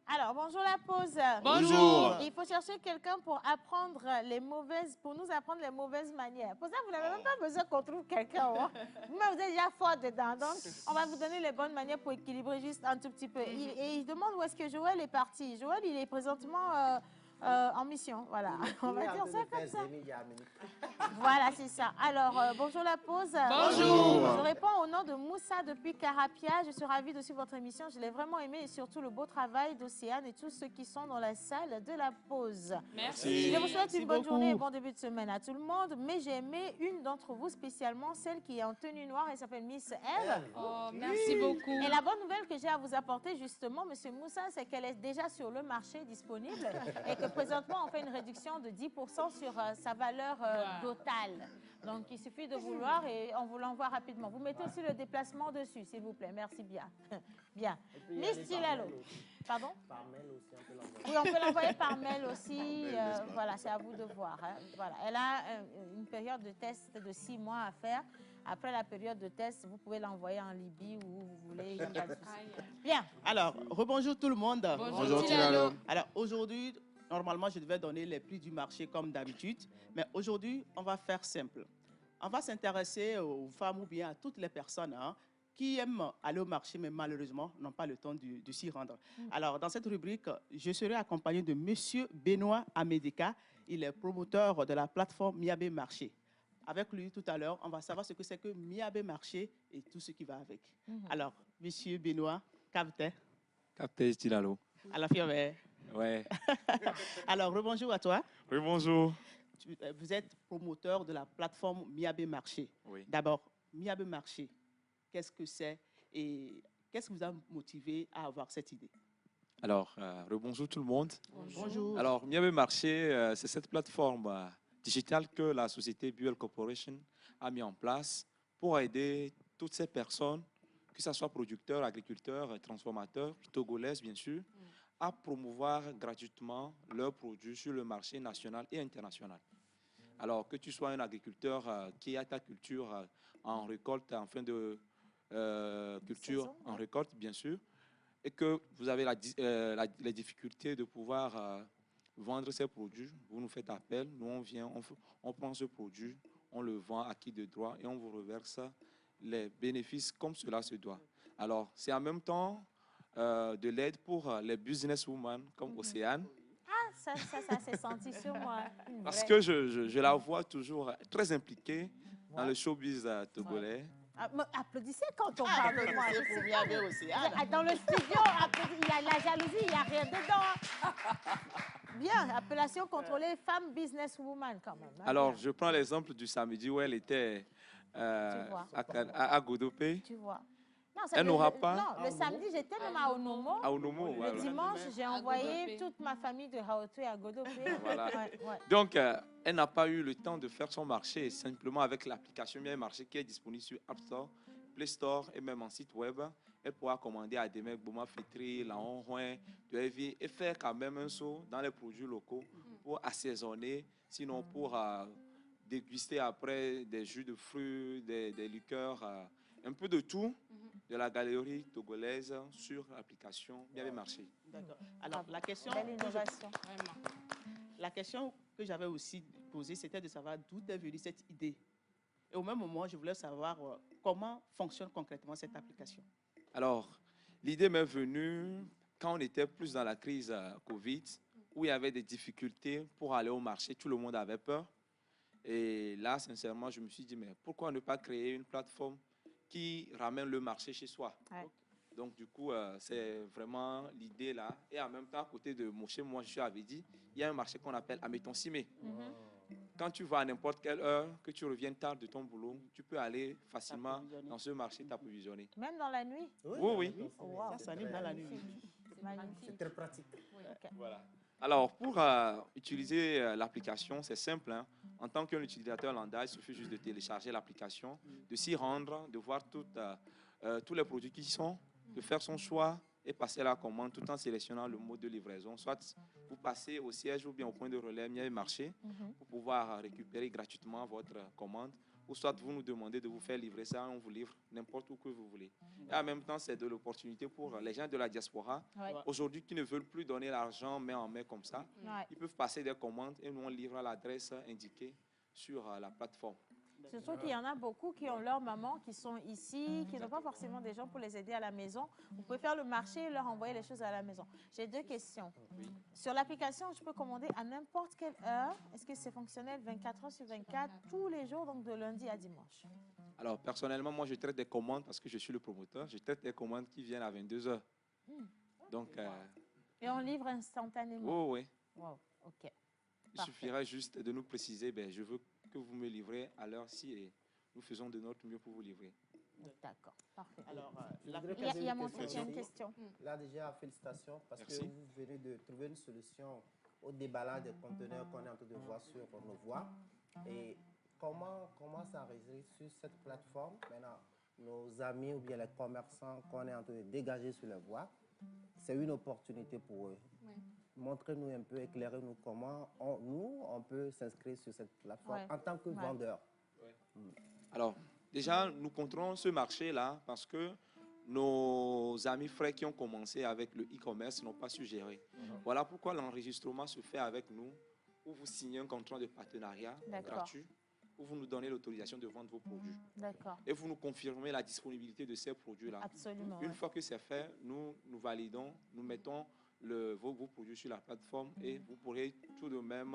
Alors, bonjour la pause. Bonjour. Il faut chercher quelqu'un pour nous apprendre les mauvaises manières. Pour ça, vous n'avez même pas besoin qu'on trouve quelqu'un. Hein? Vous-même, vous êtes déjà fort dedans. Donc, on va vous donner les bonnes manières pour équilibrer juste un tout petit peu. Et il demande où est-ce que Joël est parti. Joël, il est présentement en mission. Voilà. On va dire ça comme ça. Voilà, c'est ça. Alors, bonjour la pause. Bonjour. Je réponds au nom de Moussa depuis Carapia. Je suis ravie de suivre votre émission. Je l'ai vraiment aimé et surtout le beau travail d'Océane et tous ceux qui sont dans la salle de la pause. Merci. Je vous souhaite une bonne journée et bon début de semaine à tout le monde. Mais j'ai aimé une d'entre vous spécialement, celle qui est en tenue noire. Elle s'appelle Miss Eve. Oh, merci beaucoup. Et la bonne nouvelle que j'ai à vous apporter justement, Monsieur Moussa, c'est qu'elle est déjà sur le marché disponible et que présentement, on fait une réduction de 10% sur sa valeur totale. Donc, il suffit de vouloir et on vous l'envoie rapidement. Vous mettez aussi le déplacement dessus, s'il vous plaît. Merci bien. Bien. Miss Tilalo. Pardon? Par mail aussi, on peut l'envoyer. Oui, on peut l'envoyer par mail aussi. Voilà, c'est à vous de voir. Hein. Voilà. Elle a une période de test de 6 mois à faire. Après la période de test, vous pouvez l'envoyer en Libye ou où vous voulez. Bien. Alors, rebonjour tout le monde. Bonjour Tilalo. Alors, aujourd'hui, normalement, je devais donner les prix du marché comme d'habitude. Mais aujourd'hui, on va faire simple. On va s'intéresser aux femmes ou bien à toutes les personnes qui aiment aller au marché, mais malheureusement n'ont pas le temps de s'y rendre. Alors, dans cette rubrique, je serai accompagné de Monsieur Benoît Amédeka. Il est promoteur de la plateforme Miabé Marché. Avec lui, tout à l'heure, on va savoir ce que c'est que Miabé Marché et tout ce qui va avec. Alors, Monsieur Benoît, capitaine. Capitaine Tilalo. À la fière. Ouais. Alors, rebonjour à toi. Oui, bonjour. Vous êtes promoteur de la plateforme Miabé Marché. Oui. D'abord, Miabé Marché, qu'est-ce que c'est et qu'est-ce qui vous a motivé à avoir cette idée? Alors, rebonjour tout le monde. Bonjour. Alors, Miabé Marché, c'est cette plateforme digitale que la société Buell Corporation a mis en place pour aider toutes ces personnes, que ce soit producteurs, agriculteurs, transformateurs, togolaises bien sûr, à promouvoir gratuitement leurs produits sur le marché national et international. Alors que tu sois un agriculteur qui a ta culture en récolte, en fin de culture en récolte, bien sûr, et que vous avez les difficultés de pouvoir vendre ces produits, vous nous faites appel, nous on vient, on prend ce produit, on le vend à qui de droit et on vous reverse les bénéfices comme cela se doit. Alors, c'est en même temps de l'aide pour les businesswomen comme Océane. Ah, ça s'est senti sur moi. Parce que je la vois toujours très impliquée dans le showbiz togolais. Applaudissez quand on parle de moi. Dans le studio, il y a la jalousie, il n'y a rien dedans. Bien, appellation contrôlée, femme businesswoman quand même. Alors, je prends l'exemple du samedi où elle était à Godopé. Tu vois. Non, elle n'aura pas. Non, le samedi, j'étais même à Onomo. À Onomo, le voilà. dimanche, j'ai envoyé toute ma famille de Haotoué à Godopé. Voilà. Ouais. Donc, elle n'a pas eu le temps de faire son marché simplement avec l'application Bien Marché qui est disponible sur App Store, Play Store et même en site web. Elle pourra commander à des mecs Boma Fitri, Laonrouin, de Heavy et faire quand même un saut dans les produits locaux pour assaisonner, sinon pour déguster après des jus de fruits, des liqueurs, un peu de tout de la galerie togolaise sur l'application Bien Marché. D'accord. Alors, la question, que j'avais aussi posée, c'était de savoir d'où est venue cette idée. Et au même moment, je voulais savoir comment fonctionne concrètement cette application. Alors, l'idée m'est venue quand on était plus dans la crise Covid, où il y avait des difficultés pour aller au marché, tout le monde avait peur. Et là, sincèrement, je me suis dit, mais pourquoi ne pas créer une plateforme qui ramène le marché chez soi? Ouais. Donc, du coup, c'est vraiment l'idée là. Et en même temps, à côté de Moshe, moi, je avais dit, il y a un marché qu'on appelle Ameton Simé. Quand tu vas à n'importe quelle heure, que tu reviennes tard de ton boulot, tu peux aller facilement dans ce marché t'approvisionner. Même dans la nuit? Oui. Oh, wow. Ça anime dans la nuit. C'est magnifique. C'est très pratique. Oui. Okay. Voilà. Alors, pour utiliser l'application, c'est simple. Hein. En tant qu'utilisateur lambda, il suffit juste de télécharger l'application, de s'y rendre, de voir tous les produits qui y sont, de faire son choix et passer la commande tout en sélectionnant le mode de livraison. Soit vous passez au siège ou bien au point de relais Bien Marché pour pouvoir récupérer gratuitement votre commande, ou soit vous nous demandez de vous faire livrer ça, on vous livre n'importe où que vous voulez. Et en même temps, c'est de l'opportunité pour les gens de la diaspora, aujourd'hui qui ne veulent plus donner l'argent main en main comme ça. Ils peuvent passer des commandes et nous on livre à l'adresse indiquée sur la plateforme. Surtout qu'il y en a beaucoup qui ont leurs mamans qui sont ici, qui n'ont pas forcément des gens pour les aider à la maison. Vous pouvez faire le marché et leur envoyer les choses à la maison. J'ai deux questions. Sur l'application, je peux commander à n'importe quelle heure. Est-ce que c'est fonctionnel 24 heures sur 24, tous les jours, donc de lundi à dimanche? Alors, personnellement, moi, je traite des commandes parce que je suis le promoteur. Je traite des commandes qui viennent à 22 heures. Donc, et on livre instantanément? Oui. Wow, OK. Il suffirait juste de nous préciser, je veux que vous me livrez à l'heure-ci et nous faisons de notre mieux pour vous livrer. D'accord, parfait. Alors, il y a mon frère qui a une question. Là, déjà, félicitations parce que vous venez de trouver une solution au déballage des conteneurs qu'on est en train de voir sur nos voies. Et comment ça enregistre sur cette plateforme? Maintenant, nos amis ou bien les commerçants qu'on est en train de dégager sur les voies, c'est une opportunité pour eux. Montrez-nous un peu, éclairez-nous comment on peut s'inscrire sur cette plateforme en tant que vendeur. Alors, déjà, nous contrôlons ce marché-là parce que nos amis frères qui ont commencé avec le e-commerce n'ont pas su gérer. Voilà pourquoi l'enregistrement se fait avec nous, où vous signez un contrat de partenariat gratuit, où vous nous donnez l'autorisation de vendre vos produits. Et vous nous confirmez la disponibilité de ces produits-là. Absolument. Une fois que c'est fait, nous validons, nous mettons vos produits sur la plateforme et vous pourrez tout de même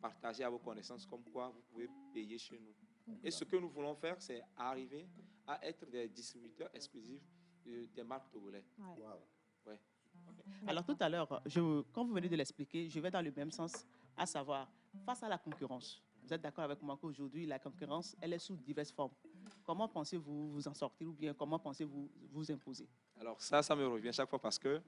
partager à vos connaissances comme quoi vous pouvez payer chez nous. Et ce que nous voulons faire, c'est arriver à être des distributeurs exclusifs des marques togolaises. Alors tout à l'heure, quand vous venez de l'expliquer, je vais dans le même sens, à savoir, face à la concurrence, vous êtes d'accord avec moi qu'aujourd'hui, la concurrence, elle est sous diverses formes. Comment pensez-vous vous en sortir ou bien comment pensez-vous vous imposer? Alors ça me revient chaque fois parce que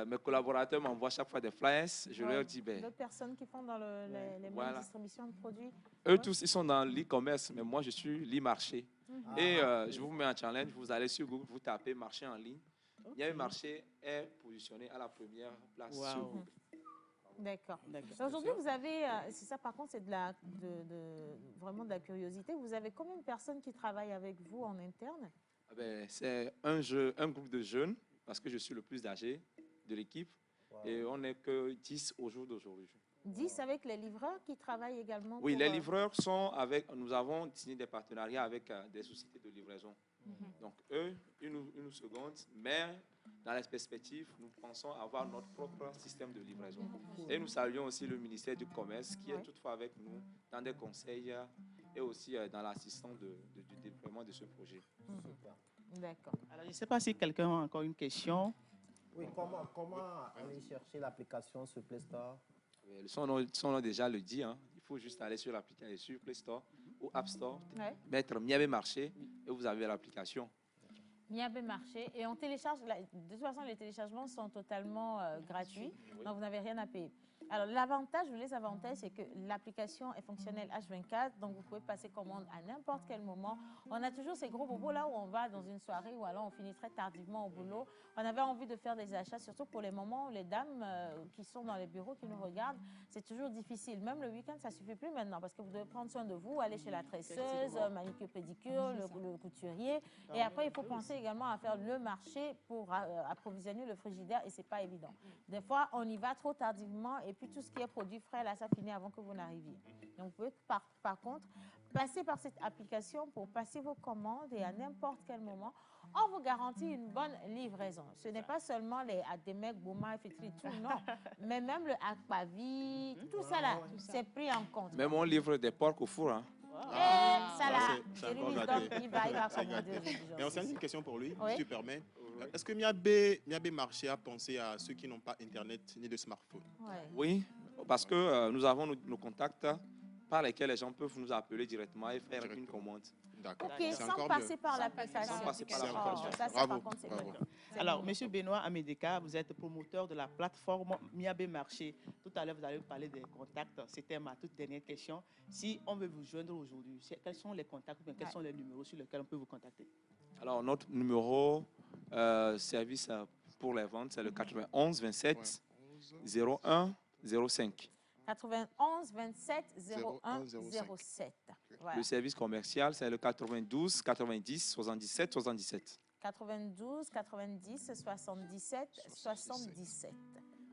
mes collaborateurs m'envoient chaque fois des flyers. Je leur dis, d'autres personnes qui font dans les mêmes distributions de produits. Eux tous, ils sont dans l'e-commerce, mais moi, je suis l'e-marché. Et je vous mets en challenge, vous allez sur Google, vous tapez marché en ligne. Il y a un marché est positionné à la première place sur Google. D'accord. Aujourd'hui, vous avez, c'est ça par contre, c'est vraiment de la curiosité. Vous avez combien de personnes qui travaillent avec vous en interne? C'est un groupe de jeunes, parce que je suis le plus âgé de l'équipe. Et on n'est que 10 au jour d'aujourd'hui. 10 avec les livreurs qui travaillent également. Oui, pour, les livreurs sont avec. Nous avons signé des partenariats avec des sociétés de livraison. Donc, eux, ils nous secondent, mais dans les perspectives, nous pensons avoir notre propre système de livraison. Et nous saluons aussi le ministère du Commerce qui est toutefois avec nous dans des conseils et aussi dans l'assistance du déploiement de ce projet. D'accord. Alors, je ne sais pas si quelqu'un a encore une question. Oui, comment aller chercher l'application sur Play Store? Son nom déjà le dit, hein. Il faut juste aller sur l'application, sur Play Store ou App Store, mettre Miabe Marché et vous avez l'application. Miabe Marché. Et on télécharge, de toute façon, les téléchargements sont totalement gratuits, donc vous n'avez rien à payer. Alors, l'avantage ou les avantages, c'est que l'application est fonctionnelle H24, donc vous pouvez passer commande à n'importe quel moment. On a toujours ces gros bobos là où on va dans une soirée ou alors on finit très tardivement au boulot. On avait envie de faire des achats, surtout pour les moments où les dames qui sont dans les bureaux, qui nous regardent, c'est toujours difficile. Même le week-end, ça ne suffit plus maintenant parce que vous devez prendre soin de vous, aller chez la tresseuse, manicure, pédicure, le couturier. Et après, il faut penser également à faire le marché pour approvisionner le frigidaire et ce n'est pas évident. Des fois, on y va trop tardivement et puis tout ce qui est produit frais, là, ça finit avant que vous n'arriviez. Donc, vous pouvez par contre passer par cette application pour passer vos commandes et à n'importe quel moment, on vous garantit une bonne livraison. Ce n'est pas seulement les Ademek, Bouma, Fitri, tout, non. Mais même le Akpavi, tout ça là, c'est pris en compte. Même on livre des porcs au four. Hein. Ça là, c'est encore gâté. il va C'est commander gâté. aujourd'hui. Mais on a une question pour lui, Oui. si tu permets. Est-ce que Miabe Marché a pensé à ceux qui n'ont pas Internet ni de smartphone? Oui, parce que nous avons nos contacts par lesquels les gens peuvent nous appeler directement et faire une commande. D'accord. Ok, sans passer par l'application. Sans passer par l'application. Ça, par contre, c'est Bravo. Alors, M. Benoît Amedeka, vous êtes promoteur de la plateforme Miabe Marché. Tout à l'heure, vous allez parler des contacts. C'était ma toute dernière question. Si on veut vous joindre aujourd'hui, quels sont les contacts, quels sont les numéros sur lesquels on peut vous contacter? Alors, notre numéro service pour les ventes, c'est le 91 27 01 05. 91 27 01 07. Voilà. Le service commercial, c'est le 92 90 77 77. 92 90 77 77.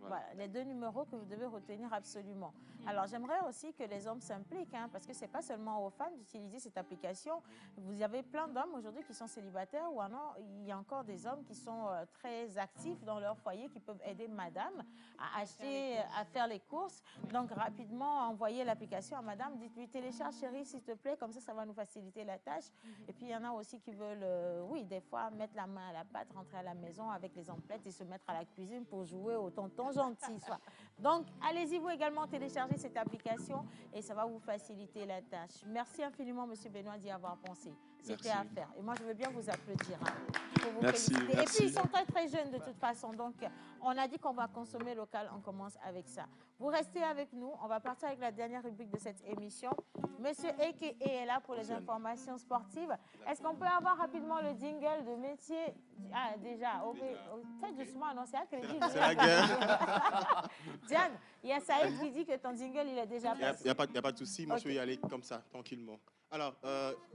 Voilà, les deux numéros que vous devez retenir absolument. Alors, j'aimerais aussi que les hommes s'impliquent, hein, parce que ce n'est pas seulement aux femmes d'utiliser cette application. Vous avez plein d'hommes aujourd'hui qui sont célibataires ou alors il y a encore des hommes qui sont très actifs dans leur foyer qui peuvent aider madame à acheter, à faire les courses. Donc, rapidement, envoyez l'application à madame. Dites-lui, télécharge chérie, s'il te plaît, comme ça va nous faciliter la tâche. Et puis, il y en a aussi qui veulent, oui, des fois, mettre la main à la pâte, rentrer à la maison avec les emplettes et se mettre à la cuisine pour jouer au tonton gentil. Soit. Donc, allez-y, vous également, téléchargez cette application et ça va vous faciliter la tâche. Merci infiniment, M. Benoît, d'y avoir pensé. C'était à faire. Et moi, je veux bien vous applaudir pour vous féliciter. Et puis, ils sont très, très jeunes de toute façon. Donc, on a dit qu'on va consommer local. On commence avec ça. Vous restez avec nous. On va partir avec la dernière rubrique de cette émission. Monsieur Eke est là pour les informations sportives. Est-ce qu'on peut avoir rapidement le jingle de métier? Ah, déjà. Faites doucement, non? C'est un crédit. C'est la guerre. Diane, il y a Saïd qui dit que ton jingle, il est déjà passé. Il n'y a pas de souci. Moi, je vais y aller comme ça, tranquillement. Alors,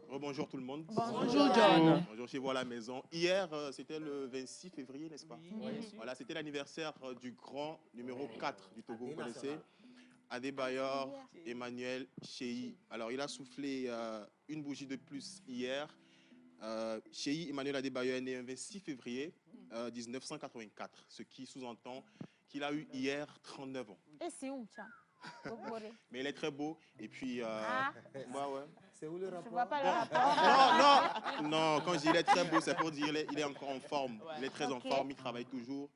rebonjour tout le monde. Bonjour, John. Bonjour chez vous à la maison. Hier, c'était le 26 février, n'est-ce pas? Oui. Voilà, c'était l'anniversaire du grand numéro 4 du Togo, vous connaissez? Adebayor Emmanuel Cheyi. Alors, il a soufflé une bougie de plus hier. Cheyi Emmanuel Adebayor est né le 26 février 1984, ce qui sous-entend qu'il a eu hier 39 ans. Et c'est où, ça? Mais il est très beau. Et puis, ouais. C'est où le rapport? Je ne vois pas le rapport. Non, quand je dis il est très beau, c'est pour dire il est encore en forme. Il est très en forme, il travaille toujours.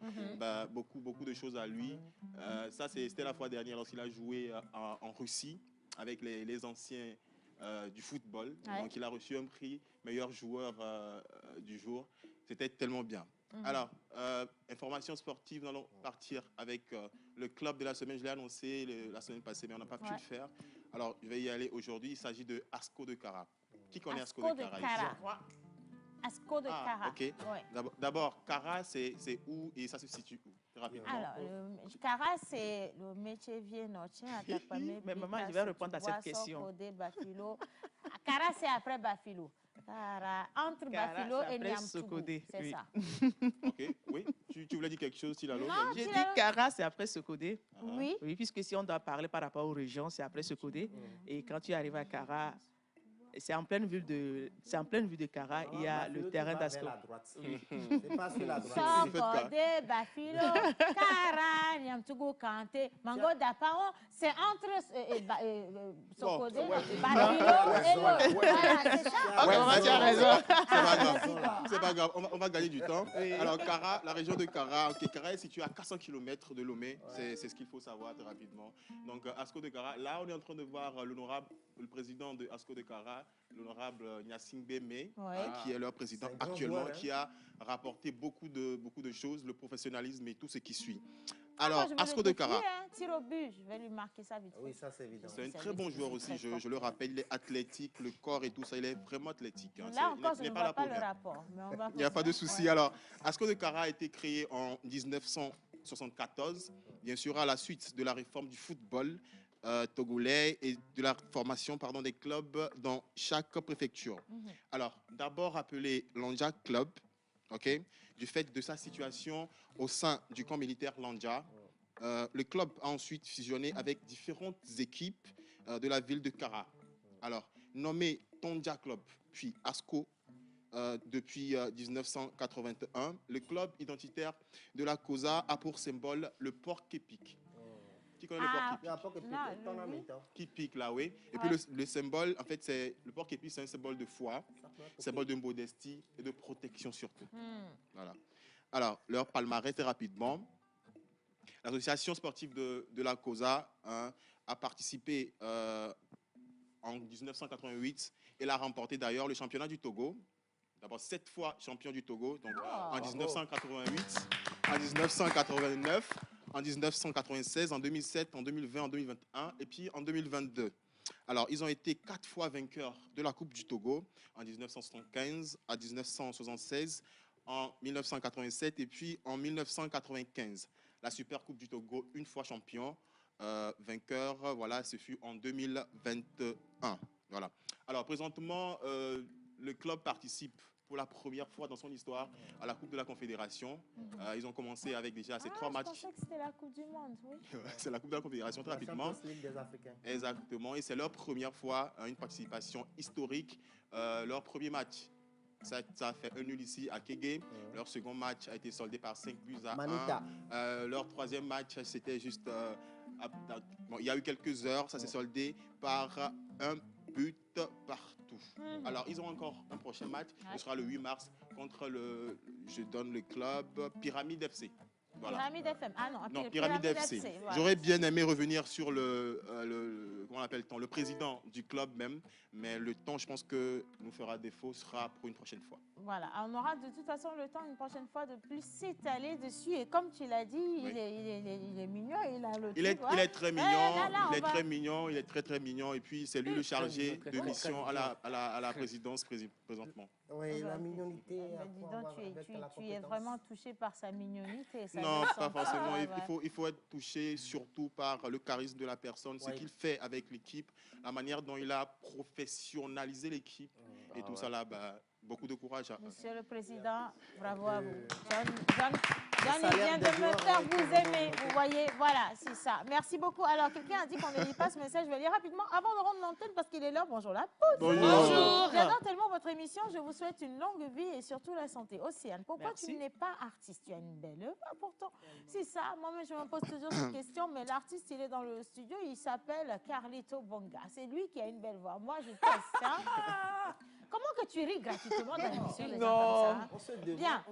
Beaucoup de choses à lui. Ça, c'était la fois dernière lorsqu'il a joué en Russie avec les anciens du football. Ouais. Donc, il a reçu un prix meilleur joueur du jour. C'était tellement bien. Alors, information sportive, nous allons partir avec le club de la semaine. Je l'ai annoncé la semaine passée, mais on n'a pas pu le faire. Alors, je vais y aller aujourd'hui. Il s'agit de Asco de Cara. Qui connaît Asco de Cara ici? Asco de Cara. Ok. Ouais. D'abord, Cara, c'est où et ça se situe où? Rapidement. Alors, Cara, c'est le métier vieux notien. Mais maman, je vais répondre à cette question. Cara, c'est après Bafilo. Cara, entre Bafilo et Niamtougou, c'est ça. Ok, oui. tu voulais dire quelque chose, Tilalo? Non, J'ai dit Tilalo. Kara, c'est après Sokodé. Oui. Oui, puisque si on doit parler par rapport aux régions, c'est après Sokodé. Et quand tu arrives à Kara, c'est en pleine vue de Kara, il y a le terrain d'Asco. C'est pas sur la droite. Sokodé, Bafilo, Kara, Niamtougou, Kanté, Mango Dapao, c'est entre Sokodé, Bafilo et l'autre. Voilà, c'est ça. Ouais, tu as raison. C'est pas grave, on va gagner du temps. Alors, Kara, la région de Kara, Kara est située à 400 km de Lomé, c'est ce qu'il faut savoir très rapidement. Donc, Asco de Kara, là, on est en train de voir le président de Asco de Kara, l'honorable Nyasingbe May, qui est leur président actuellement, qui a rapporté beaucoup de choses, le professionnalisme et tout ce qui suit. Alors, Asco de Kara. Tir au but, je vais lui marquer ça vite. Oui, ça c'est évident. C'est un très bon joueur aussi, je le rappelle, il est athlétique, le corps et tout ça, il est vraiment athlétique. Là encore, je ne vois pas le rapport. Il n'y a pas de souci. Alors, Asco de Kara a été créé en 1974, bien sûr à la suite de la réforme du football togolais et de la formation des clubs dans chaque préfecture. Alors, d'abord appelé Lanja Club, du fait de sa situation au sein du camp militaire Lanja, le club a ensuite fusionné avec différentes équipes de la ville de Kara. Alors, nommé Tonja Club, puis Asco, depuis 1981, le club identitaire de la COSA a pour symbole le porc épique. Qui connaît le porc épique? Qui pique là, oui. Et puis le symbole, en fait, c'est le porc épique, c'est un symbole de foi, symbole de modestie et de protection surtout. Voilà. Alors, leur palmarès très rapidement. L'association sportive de la COSA a participé en 1988 et a remporté d'ailleurs le championnat du Togo. D'abord 7 fois champion du Togo, donc en 1988, en 1989, en 1996, en 2007, en 2020, en 2021 et puis en 2022. Alors, ils ont été 4 fois vainqueurs de la Coupe du Togo en 1975, en 1976, en 1987 et puis en 1995. La Super Coupe du Togo, une fois champion, vainqueur, voilà, ce fut en 2021. Voilà. Alors, présentement, le club participe pour la première fois dans son histoire à la Coupe de la Confédération. Ils ont commencé avec déjà ces 3 matchs. Je pensais que c'était la Coupe du Monde, oui. C'est la Coupe de la Confédération, très rapidement. Des Africains. Exactement, et c'est leur première fois, une participation historique. Leur premier match, ça a fait 1-0 ici à Kégué. Leur second match a été soldé par 5 buts à 1. Leur troisième match, c'était juste... il y a eu quelques heures, ça s'est soldé par 1 but partout. Alors, ils ont encore un prochain match. Ce sera le 8 mars contre je donne le club Pyramide FC. Voilà. Pyramide FM. Ah non, Pyramide FC. Voilà. J'aurais bien aimé revenir sur comment on appelle-t-on, le président du club même, mais le temps, je pense que nous fera défaut, sera pour une prochaine fois. Voilà, on aura de toute façon le temps une prochaine fois de plus s'étaler dessus. Et comme tu l'as dit, il est mignon, il a le il est très mignon, il est très mignon. Et puis c'est lui le chargé de mission à la présidence présentement. Oui, la mignonité. Dis donc, tu es vraiment touché par sa mignonité. Non, pas forcément. Il faut être touché surtout par le charisme de la personne, ce qu'il fait avec l'équipe, la manière dont il a professionnalisé l'équipe et tout ça là. Beaucoup de courage. Monsieur le Président, bravo à vous. John vient de me faire vous aimer. Vous voyez, voilà, c'est ça. Merci beaucoup. Alors, quelqu'un a dit qu'on ne lit pas ce message. Je vais lire rapidement avant de rendre l'antenne parce qu'il est là. Bonjour la poudre. Bonjour. J'adore tellement votre émission. Je vous souhaite une longue vie et surtout la santé. Océane, pourquoi tu n'es pas artiste? Tu as une belle voix pourtant. C'est ça. Moi-même, je me pose toujours cette question. Mais l'artiste, il est dans le studio. Il s'appelle Carlito Bonga. C'est lui qui a une belle voix. Moi, je teste ça. Comment que tu ris gratuitement dans l'émission, les gens comme ça? Bien.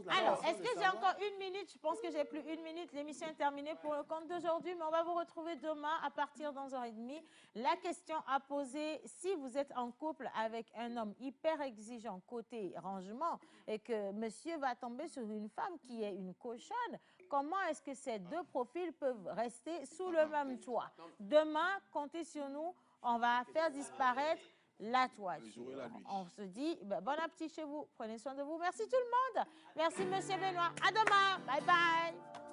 Alors, est-ce que j'ai encore 1 minute? Je pense que j'ai plus 1 minute. L'émission est terminée pour le compte d'aujourd'hui, mais on va vous retrouver demain à partir d'11h30. La question à poser, si vous êtes en couple avec un homme hyper exigeant côté rangement et que monsieur va tomber sur une femme qui est une cochonne, comment est-ce que ces deux profils peuvent rester sous le même toit? Demain, comptez sur nous, on va faire disparaître la toiture. On se dit bon appétit chez vous. Prenez soin de vous. Merci tout le monde. Merci monsieur Benoît. À demain. Bye bye.